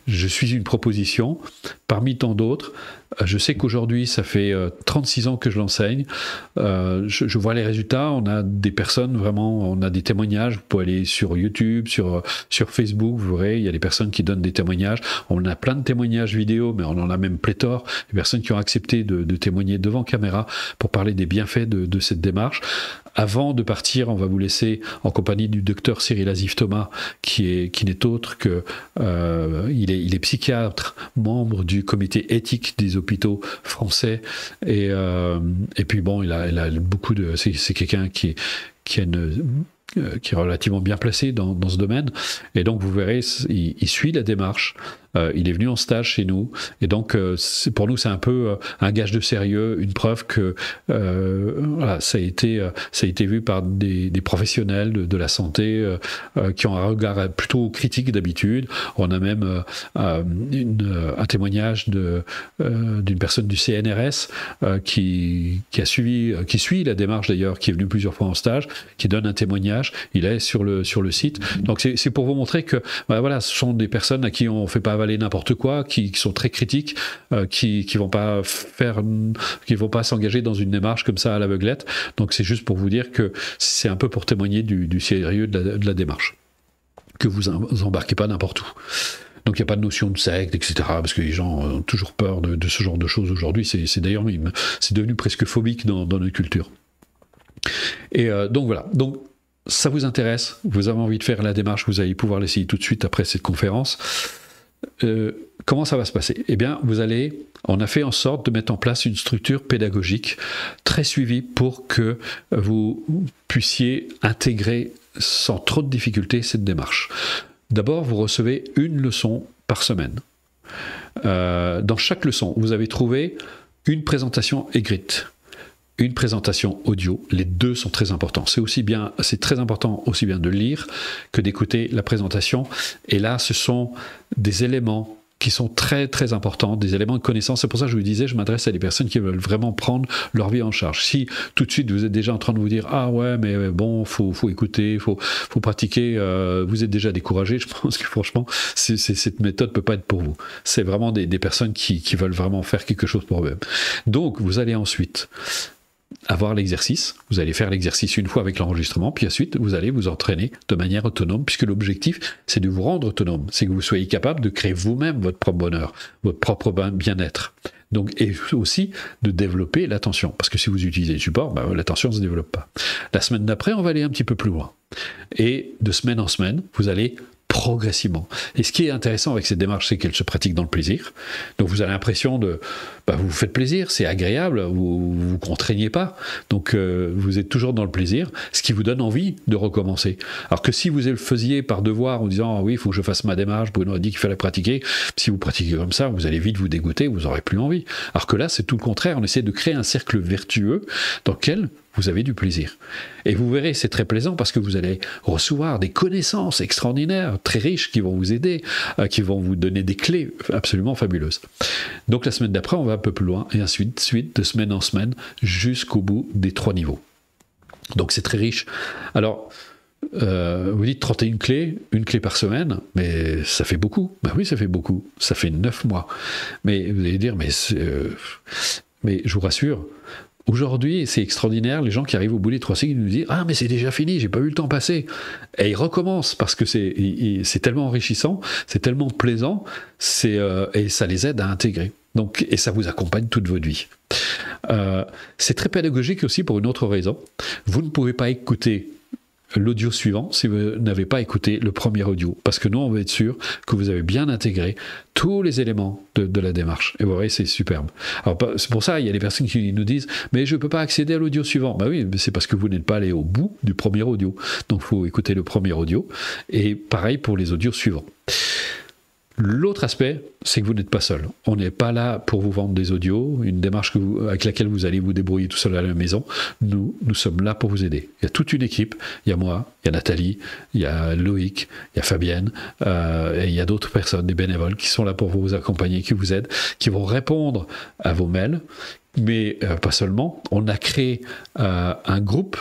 Je suis une proposition parmi tant d'autres. Je sais qu'aujourd'hui, ça fait 36 ans que je l'enseigne. Je vois les résultats. On a des personnes vraiment, on a des témoignages. Vous pouvez aller sur YouTube, sur Facebook, vous verrez, il y a des personnes qui donnent des témoignages. On a plein de témoignages vidéo, mais on en a même pléthore. Des personnes qui ont accepté de témoigner devant caméra pour parler des bienfaits de cette démarche. Avant de partir, on va vous laisser en compagnie du docteur Cyril Azif-Thomas, qui n'est autre que il est psychiatre, membre du comité éthique des hôpitaux français, et puis bon, il a beaucoup de, c'est quelqu'un qui est relativement bien placé dans ce domaine, et donc vous verrez, il suit la démarche. Il est venu en stage chez nous, et donc pour nous c'est un peu un gage de sérieux, une preuve que voilà, ça a été vu par des professionnels de la santé qui ont un regard plutôt critique d'habitude. On a même un témoignage d'une personne du CNRS qui suit la démarche d'ailleurs, qui est venu plusieurs fois en stage, qui donne un témoignage. Il est sur le site. Donc c'est pour vous montrer que voilà, ce sont des personnes à qui on ne fait pas avaler n'importe quoi, qui sont très critiques, qui vont pas s'engager dans une démarche comme ça à l'aveuglette. Donc c'est juste pour vous dire que c'est un peu pour témoigner du sérieux de la démarche, que vous embarquez pas n'importe où. Donc il n'y a pas de notion de secte, etc. Parce que les gens ont toujours peur de ce genre de choses aujourd'hui. C'est d'ailleurs c'est devenu presque phobique dans notre culture. Et donc voilà. Donc ça vous intéresse, vous avez envie de faire la démarche, vous allez pouvoir l'essayer tout de suite après cette conférence. Comment ça va se passer? Eh bien, on a fait en sorte de mettre en place une structure pédagogique très suivie pour que vous puissiez intégrer sans trop de difficulté cette démarche. D'abord, vous recevez une leçon par semaine. Dans chaque leçon, vous avez trouvé une présentation écrite, une présentation audio. Les deux sont très importants. C'est très important aussi bien de lire que d'écouter la présentation. Et là, ce sont des éléments qui sont très très importants, des éléments de connaissance. C'est pour ça que je vous disais, je m'adresse à des personnes qui veulent vraiment prendre leur vie en charge. Si tout de suite vous êtes déjà en train de vous dire « Ah ouais, mais bon, faut écouter, faut pratiquer », vous êtes déjà découragé, je pense que franchement, cette méthode ne peut pas être pour vous. C'est vraiment des personnes qui veulent vraiment faire quelque chose pour eux-mêmes. Donc, vous allez ensuite avoir l'exercice, vous allez faire l'exercice une fois avec l'enregistrement, puis ensuite vous allez vous entraîner de manière autonome, puisque l'objectif c'est de vous rendre autonome, c'est que vous soyez capable de créer vous-même votre propre bonheur, votre propre bien-être. Donc, et aussi de développer l'attention, parce que si vous utilisez le support, l'attention ne se développe pas. La semaine d'après, on va aller un petit peu plus loin. Et de semaine en semaine, vous allez progressivement. Et ce qui est intéressant avec cette démarche, c'est qu'elle se pratique dans le plaisir. Donc vous avez l'impression vous vous faites plaisir, c'est agréable, vous ne vous contraignez pas. Donc vous êtes toujours dans le plaisir, ce qui vous donne envie de recommencer. Alors que si vous le faisiez par devoir en disant oui, il faut que je fasse ma démarche, Bruno a dit qu'il fallait pratiquer, si vous pratiquez comme ça, vous allez vite vous dégoûter, vous n'aurez plus envie. Alors que là, c'est tout le contraire, on essaie de créer un cercle vertueux dans lequel vous avez du plaisir. Et vous verrez, c'est très plaisant parce que vous allez recevoir des connaissances extraordinaires, très riches, qui vont vous aider, qui vont vous donner des clés absolument fabuleuses. Donc la semaine d'après, on va un peu plus loin, et ainsi de suite, de semaine en semaine, jusqu'au bout des 3 niveaux. Donc c'est très riche. Alors, vous dites 31 clés, une clé par semaine, mais ça fait beaucoup. Ben oui, ça fait beaucoup. Ça fait 9 mois. Mais vous allez dire, mais je vous rassure, aujourd'hui, c'est extraordinaire, les gens qui arrivent au bout des 3 cycles, ils nous disent « Ah, mais c'est déjà fini, j'ai pas vu le temps passer !» Et ils recommencent, parce que c'est tellement enrichissant, c'est tellement plaisant, et ça les aide à intégrer. Donc, et ça vous accompagne toute votre vie. C'est très pédagogique aussi pour une autre raison. Vous ne pouvez pas écouter l'audio suivant si vous n'avez pas écouté le premier audio, parce que nous on veut être sûr que vous avez bien intégré tous les éléments de la démarche, et vous voyez, c'est superbe. Alors c'est pour ça il y a des personnes qui nous disent mais je ne peux pas accéder à l'audio suivant. Bah oui, c'est parce que vous n'êtes pas allé au bout du premier audio, donc il faut écouter le premier audio, et pareil pour les audios suivants. L'autre aspect, c'est que vous n'êtes pas seul. On n'est pas là pour vous vendre des audios, une démarche avec laquelle vous allez vous débrouiller tout seul à la maison. Nous sommes là pour vous aider. Il y a toute une équipe. Il y a moi, il y a Nathalie, il y a Loïc, il y a Fabienne, et il y a d'autres personnes, des bénévoles, qui sont là pour vous accompagner, qui vous aident, qui vont répondre à vos mails, mais pas seulement. On a créé un groupe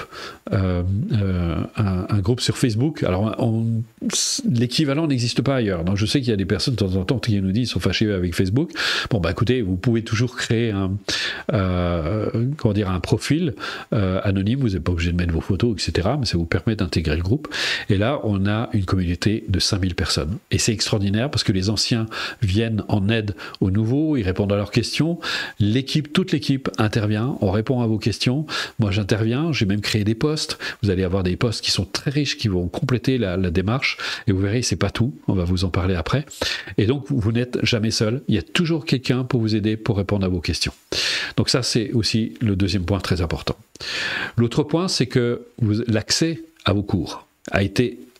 sur Facebook. Alors, l'équivalent n'existe pas ailleurs. Donc, je sais qu'il y a des personnes de temps en temps qui nous disent qu'ils sont fâchés avec Facebook. Bon, bah écoutez, vous pouvez toujours créer un profil anonyme. Vous n'êtes pas obligé de mettre vos photos, etc. Mais ça vous permet d'intégrer le groupe. Et là, on a une communauté de 5000 personnes. Et c'est extraordinaire parce que les anciens viennent en aide aux nouveaux, ils répondent à leurs questions. Toute l'équipe intervient, on répond à vos questions. Moi, j'interviens, j'ai même créé des posts. Vous allez avoir des posts qui sont très riches, qui vont compléter la démarche. Et vous verrez, c'est pas tout. On va vous en parler après. Et donc, vous n'êtes jamais seul. Il y a toujours quelqu'un pour vous aider, pour répondre à vos questions. Donc ça, c'est aussi le deuxième point très important. L'autre point, c'est que l'accès à vos cours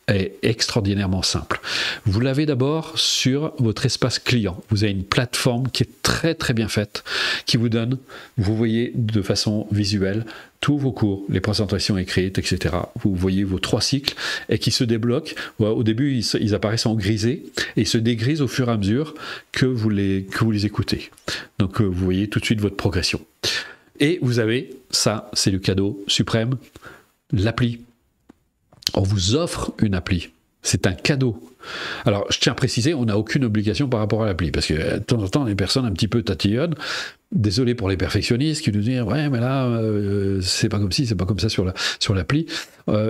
est extraordinairement simple. Vous l'avez d'abord sur votre espace client. Vous avez une plateforme qui est très très bien faite, qui vous donne, vous voyez de façon visuelle, tous vos cours, les présentations écrites, etc. Vous voyez vos 3 cycles et qui se débloquent. Au début, ils apparaissent en grisé et ils se dégrisent au fur et à mesure que vous les écoutez. Donc vous voyez tout de suite votre progression. Et vous avez, ça c'est le cadeau suprême, l'appli. On vous offre une appli. C'est un cadeau. Alors, je tiens à préciser, on n'a aucune obligation par rapport à l'appli, parce que de temps en temps, les personnes un petit peu tatillonnent. Désolé pour les perfectionnistes qui nous disent « Ouais, mais là, c'est pas comme ci, c'est pas comme ça sur l'appli. »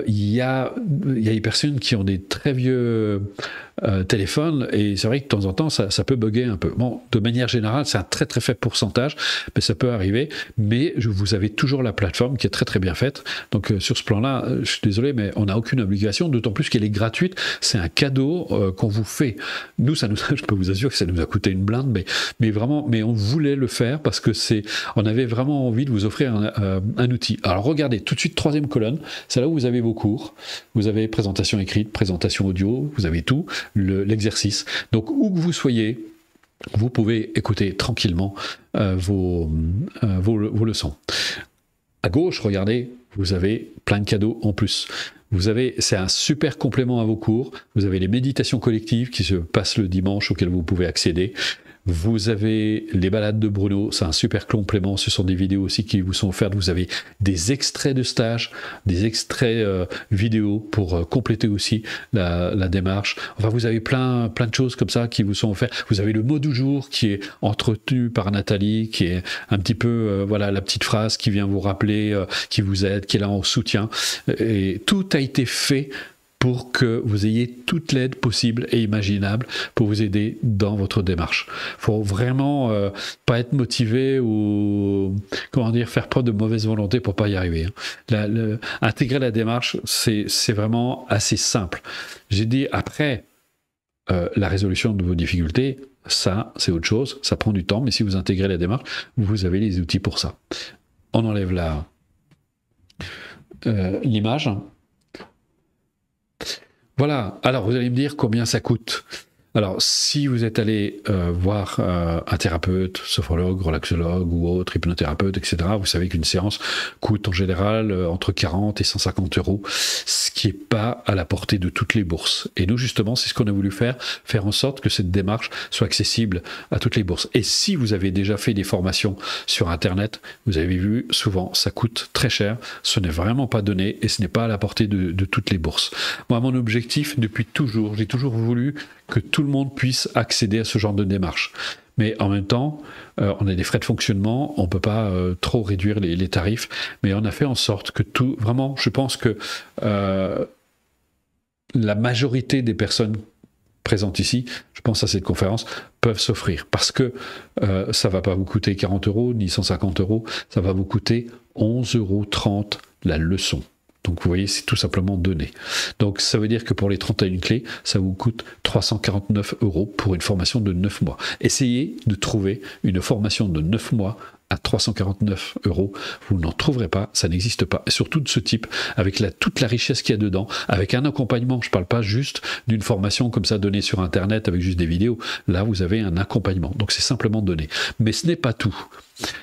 Il y a des personnes qui ont des très vieux téléphones, et c'est vrai que de temps en temps, ça peut bugger un peu. Bon, de manière générale, c'est un très très faible pourcentage, mais ça peut arriver. Mais vous avez toujours la plateforme qui est très très bien faite. Donc, sur ce plan-là, je suis désolé, mais on n'a aucune obligation, d'autant plus qu'elle est gratuite. C'est un cadeau qu'on vous fait. Nous, je peux vous assurer que ça nous a coûté une blinde, mais vraiment, on voulait le faire parce que on avait vraiment envie de vous offrir un outil. Alors regardez, tout de suite, 3e colonne, c'est là où vous avez vos cours, vous avez présentation écrite, présentation audio, vous avez tout, l'exercice. Donc où que vous soyez, vous pouvez écouter tranquillement vos leçons. À gauche, regardez, vous avez plein de cadeaux en plus. C'est un super complément à vos cours. Vous avez les méditations collectives qui se passent le dimanche auxquelles vous pouvez accéder. Vous avez les balades de Bruno, c'est un super complément, ce sont des vidéos aussi qui vous sont offertes. Vous avez des extraits de stage, des extraits vidéo pour compléter aussi la démarche. Enfin, vous avez plein de choses comme ça qui vous sont offertes. Vous avez le mot du jour qui est entretenu par Nathalie, qui est un petit peu, la petite phrase qui vient vous rappeler, qui vous aide, qui est là en soutien. Et tout a été fait pour que vous ayez toute l'aide possible et imaginable pour vous aider dans votre démarche. Il faut vraiment pas être motivé ou faire preuve de mauvaise volonté pour pas y arriver. Intégrer la démarche, c'est vraiment assez simple. J'ai dit après la résolution de vos difficultés, ça c'est autre chose, ça prend du temps, mais si vous intégrez la démarche, vous avez les outils pour ça. On enlève l'image. Voilà, alors vous allez me dire combien ça coûte. Alors, si vous êtes allé voir un thérapeute, sophrologue, relaxologue ou autre, hypnothérapeute, etc., vous savez qu'une séance coûte en général entre 40 et 150 euros, ce qui n'est pas à la portée de toutes les bourses. Et nous, justement, c'est ce qu'on a voulu faire en sorte que cette démarche soit accessible à toutes les bourses. Et si vous avez déjà fait des formations sur Internet, vous avez vu, souvent, ça coûte très cher, ce n'est vraiment pas donné et ce n'est pas à la portée de toutes les bourses. Moi, mon objectif, depuis toujours, j'ai toujours voulu que tout le monde puisse accéder à ce genre de démarche. Mais en même temps, on a des frais de fonctionnement, on ne peut pas trop réduire les tarifs, mais on a fait en sorte que tout, vraiment, je pense que la majorité des personnes présentes ici, je pense à cette conférence, peuvent s'offrir, parce que ça ne va pas vous coûter 40 euros, ni 150 euros, ça va vous coûter 11,30 € la leçon. Donc vous voyez, c'est tout simplement donné. Donc ça veut dire que pour les 31 clés, ça vous coûte 349 € pour une formation de 9 mois. Essayez de trouver une formation de 9 mois à 349 €. Vous n'en trouverez pas, ça n'existe pas. Et surtout de ce type, avec toute la richesse qu'il y a dedans, avec un accompagnement. Je ne parle pas juste d'une formation comme ça donnée sur Internet avec juste des vidéos. Là, vous avez un accompagnement. Donc c'est simplement donné. Mais ce n'est pas tout.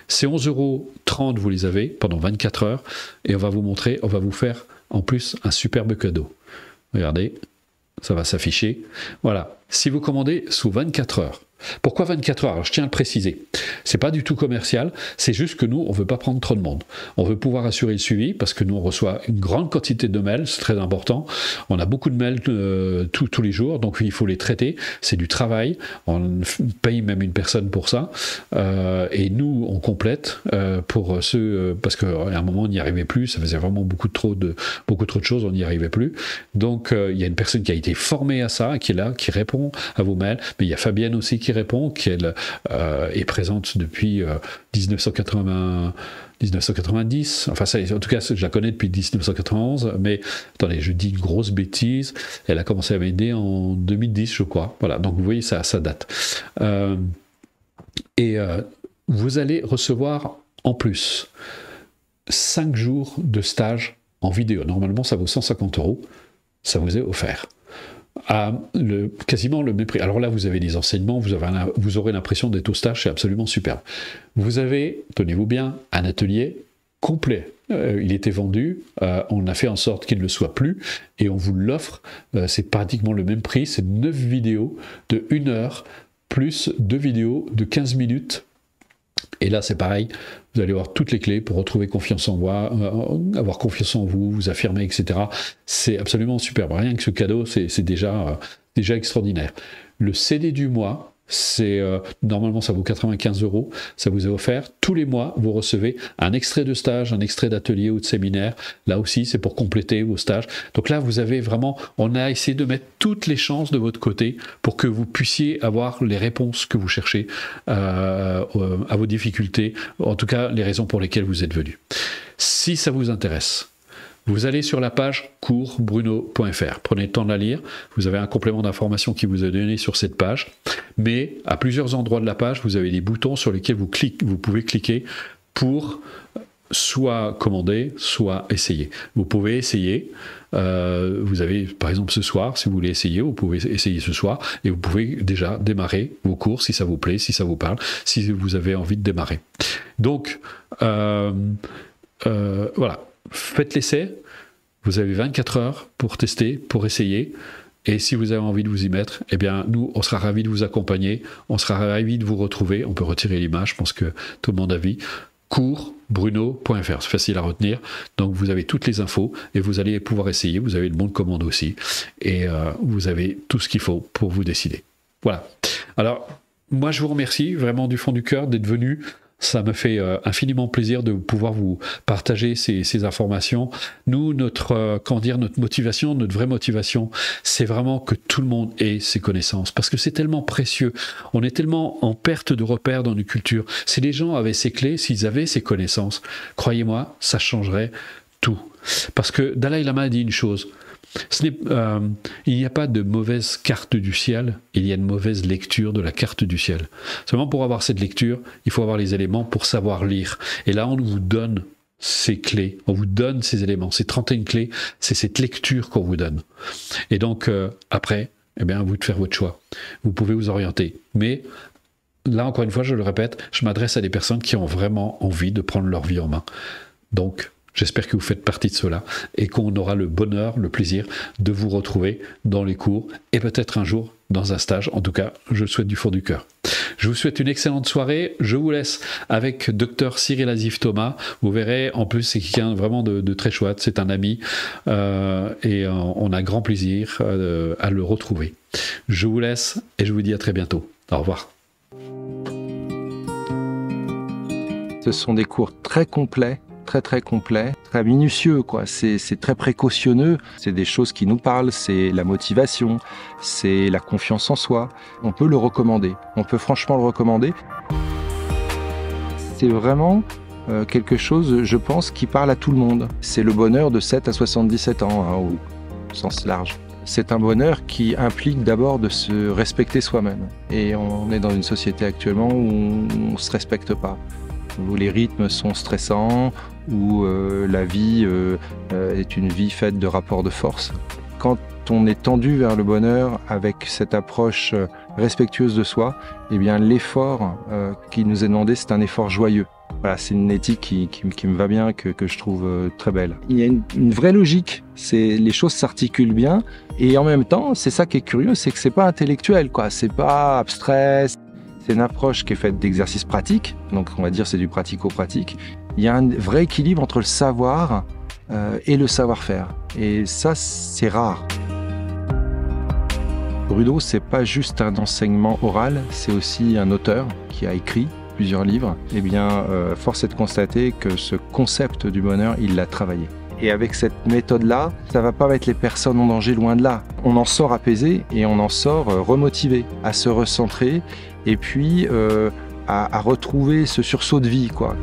Ces 11,30 €, vous les avez pendant 24 heures et on va vous montrer, on va vous faire en plus un superbe cadeau. Regardez, ça va s'afficher. Voilà, si vous commandez sous 24 heures, Pourquoi 24 heures? Alors, je tiens à le préciser. C'est pas du tout commercial, c'est juste que nous, on veut pas prendre trop de monde. On veut pouvoir assurer le suivi parce que nous, on reçoit une grande quantité de mails, c'est très important. On a beaucoup de mails tous les jours, donc il faut les traiter. C'est du travail. On paye même une personne pour ça. Et nous, on complète pour ceux, parce qu'à un moment, on n'y arrivait plus. Ça faisait vraiment beaucoup trop de choses, on n'y arrivait plus. Donc, il y a une personne qui a été formée à ça, qui est là, qui répond à vos mails. Mais il y a Fabienne aussi qui répond, qui elle est présente depuis 1990, enfin ça, en tout cas je la connais depuis 1991, mais attendez, je dis une grosse bêtise, elle a commencé à m'aider en 2010 je crois, voilà, donc vous voyez ça date. Vous allez recevoir en plus 5 jours de stage en vidéo, normalement ça vaut 150 €, ça vous est offert. À quasiment le même prix. Alors là, vous avez des enseignements, vous aurez l'impression d'être au stage, c'est absolument superbe. Vous avez, tenez-vous bien, un atelier complet. Il était vendu, on a fait en sorte qu'il ne le soit plus, et on vous l'offre, c'est pratiquement le même prix, c'est 9 vidéos de 1 heure, plus 2 vidéos de 15 minutes. Et là, c'est pareil, vous allez avoir toutes les clés pour retrouver confiance en vous, avoir confiance en vous, vous affirmer, etc. C'est absolument superbe. Rien que ce cadeau, c'est déjà extraordinaire. Le CD du mois, normalement ça vaut 95 €, ça vous est offert. Tous les mois, vous recevez un extrait de stage, un extrait d'atelier ou de séminaire. Là aussi, c'est pour compléter vos stages. Donc là, vous avez vraiment, on a essayé de mettre toutes les chances de votre côté pour que vous puissiez avoir les réponses que vous cherchez à vos difficultés, en tout cas les raisons pour lesquelles vous êtes venu. Si ça vous intéresse, vous allez sur la page coursbruno.fr. Prenez le temps de la lire. Vous avez un complément d'information qui vous est donné sur cette page. Mais à plusieurs endroits de la page, vous avez des boutons sur lesquels vous pouvez cliquer pour soit commander, soit essayer. Vous pouvez essayer. Vous avez, par exemple, ce soir, si vous voulez essayer, vous pouvez essayer ce soir et vous pouvez déjà démarrer vos cours si ça vous plaît, si ça vous parle, si vous avez envie de démarrer. Donc, voilà. Faites l'essai, vous avez 24 heures pour tester, pour essayer, et si vous avez envie de vous y mettre, eh bien nous, on sera ravis de vous accompagner, on sera ravis de vous retrouver, on peut retirer l'image, je pense que tout le monde a vu, coursbruno.fr, c'est facile à retenir, donc vous avez toutes les infos, et vous allez pouvoir essayer, vous avez le bon de commande aussi, et vous avez tout ce qu'il faut pour vous décider. Voilà. Alors, moi je vous remercie vraiment du fond du cœur d'être venu. Ça me fait infiniment plaisir de pouvoir vous partager ces informations. Nous, notre motivation, notre vraie motivation, c'est vraiment que tout le monde ait ces connaissances, parce que c'est tellement précieux. On est tellement en perte de repères dans nos cultures. Si les gens avaient ces clés, s'ils avaient ces connaissances, croyez-moi, ça changerait tout. Parce que Dalai Lama a dit une chose, il n'y a pas de mauvaise carte du ciel, il y a une mauvaise lecture de la carte du ciel. Seulement pour avoir cette lecture, il faut avoir les éléments pour savoir lire. Et là, on vous donne ces clés, on vous donne ces éléments, ces 31 clés, c'est cette lecture qu'on vous donne. Et donc, après, eh bien, à vous de faire votre choix. Vous pouvez vous orienter. Mais là, encore une fois, je le répète, je m'adresse à des personnes qui ont vraiment envie de prendre leur vie en main. Donc, j'espère que vous faites partie de cela et qu'on aura le bonheur, le plaisir de vous retrouver dans les cours et peut-être un jour dans un stage. En tout cas, je le souhaite du fond du cœur. Je vous souhaite une excellente soirée. Je vous laisse avec Dr Cyril Asif Thomas. Vous verrez, en plus, c'est quelqu'un vraiment de très chouette. C'est un ami et on a grand plaisir à le retrouver. Je vous laisse et je vous dis à très bientôt. Au revoir.
Ce sont des cours très complets. Très complet, très minutieux, quoi. C'est très précautionneux. C'est des choses qui nous parlent, c'est la motivation, c'est la confiance en soi. On peut le recommander, on peut franchement le recommander. C'est vraiment quelque chose, je pense, qui parle à tout le monde. C'est le bonheur de 7 à 77 ans, hein, au sens large. C'est un bonheur qui implique d'abord de se respecter soi-même. Et on est dans une société actuellement où on ne se respecte pas, où les rythmes sont stressants, où la vie est une vie faite de rapports de force. Quand on est tendu vers le bonheur avec cette approche respectueuse de soi, eh bien l'effort qui nous est demandé, c'est un effort joyeux. Voilà, c'est une éthique qui me va bien, que je trouve très belle. Il y a une vraie logique, les choses s'articulent bien, et en même temps, c'est ça qui est curieux, c'est que c'est pas intellectuel, quoi. C'est pas abstrait. C'est une approche qui est faite d'exercices pratiques, donc on va dire c'est du pratico-pratique. Il y a un vrai équilibre entre le savoir et le savoir-faire. Et ça, c'est rare. Rudo, c'est pas juste un enseignement oral, c'est aussi un auteur qui a écrit plusieurs livres. Eh bien, force est de constater que ce concept du bonheur, il l'a travaillé. Et avec cette méthode-là, ça va pas mettre les personnes en danger, loin de là. On en sort apaisé et on en sort remotivé, à se recentrer et puis à retrouver ce sursaut de vie, quoi.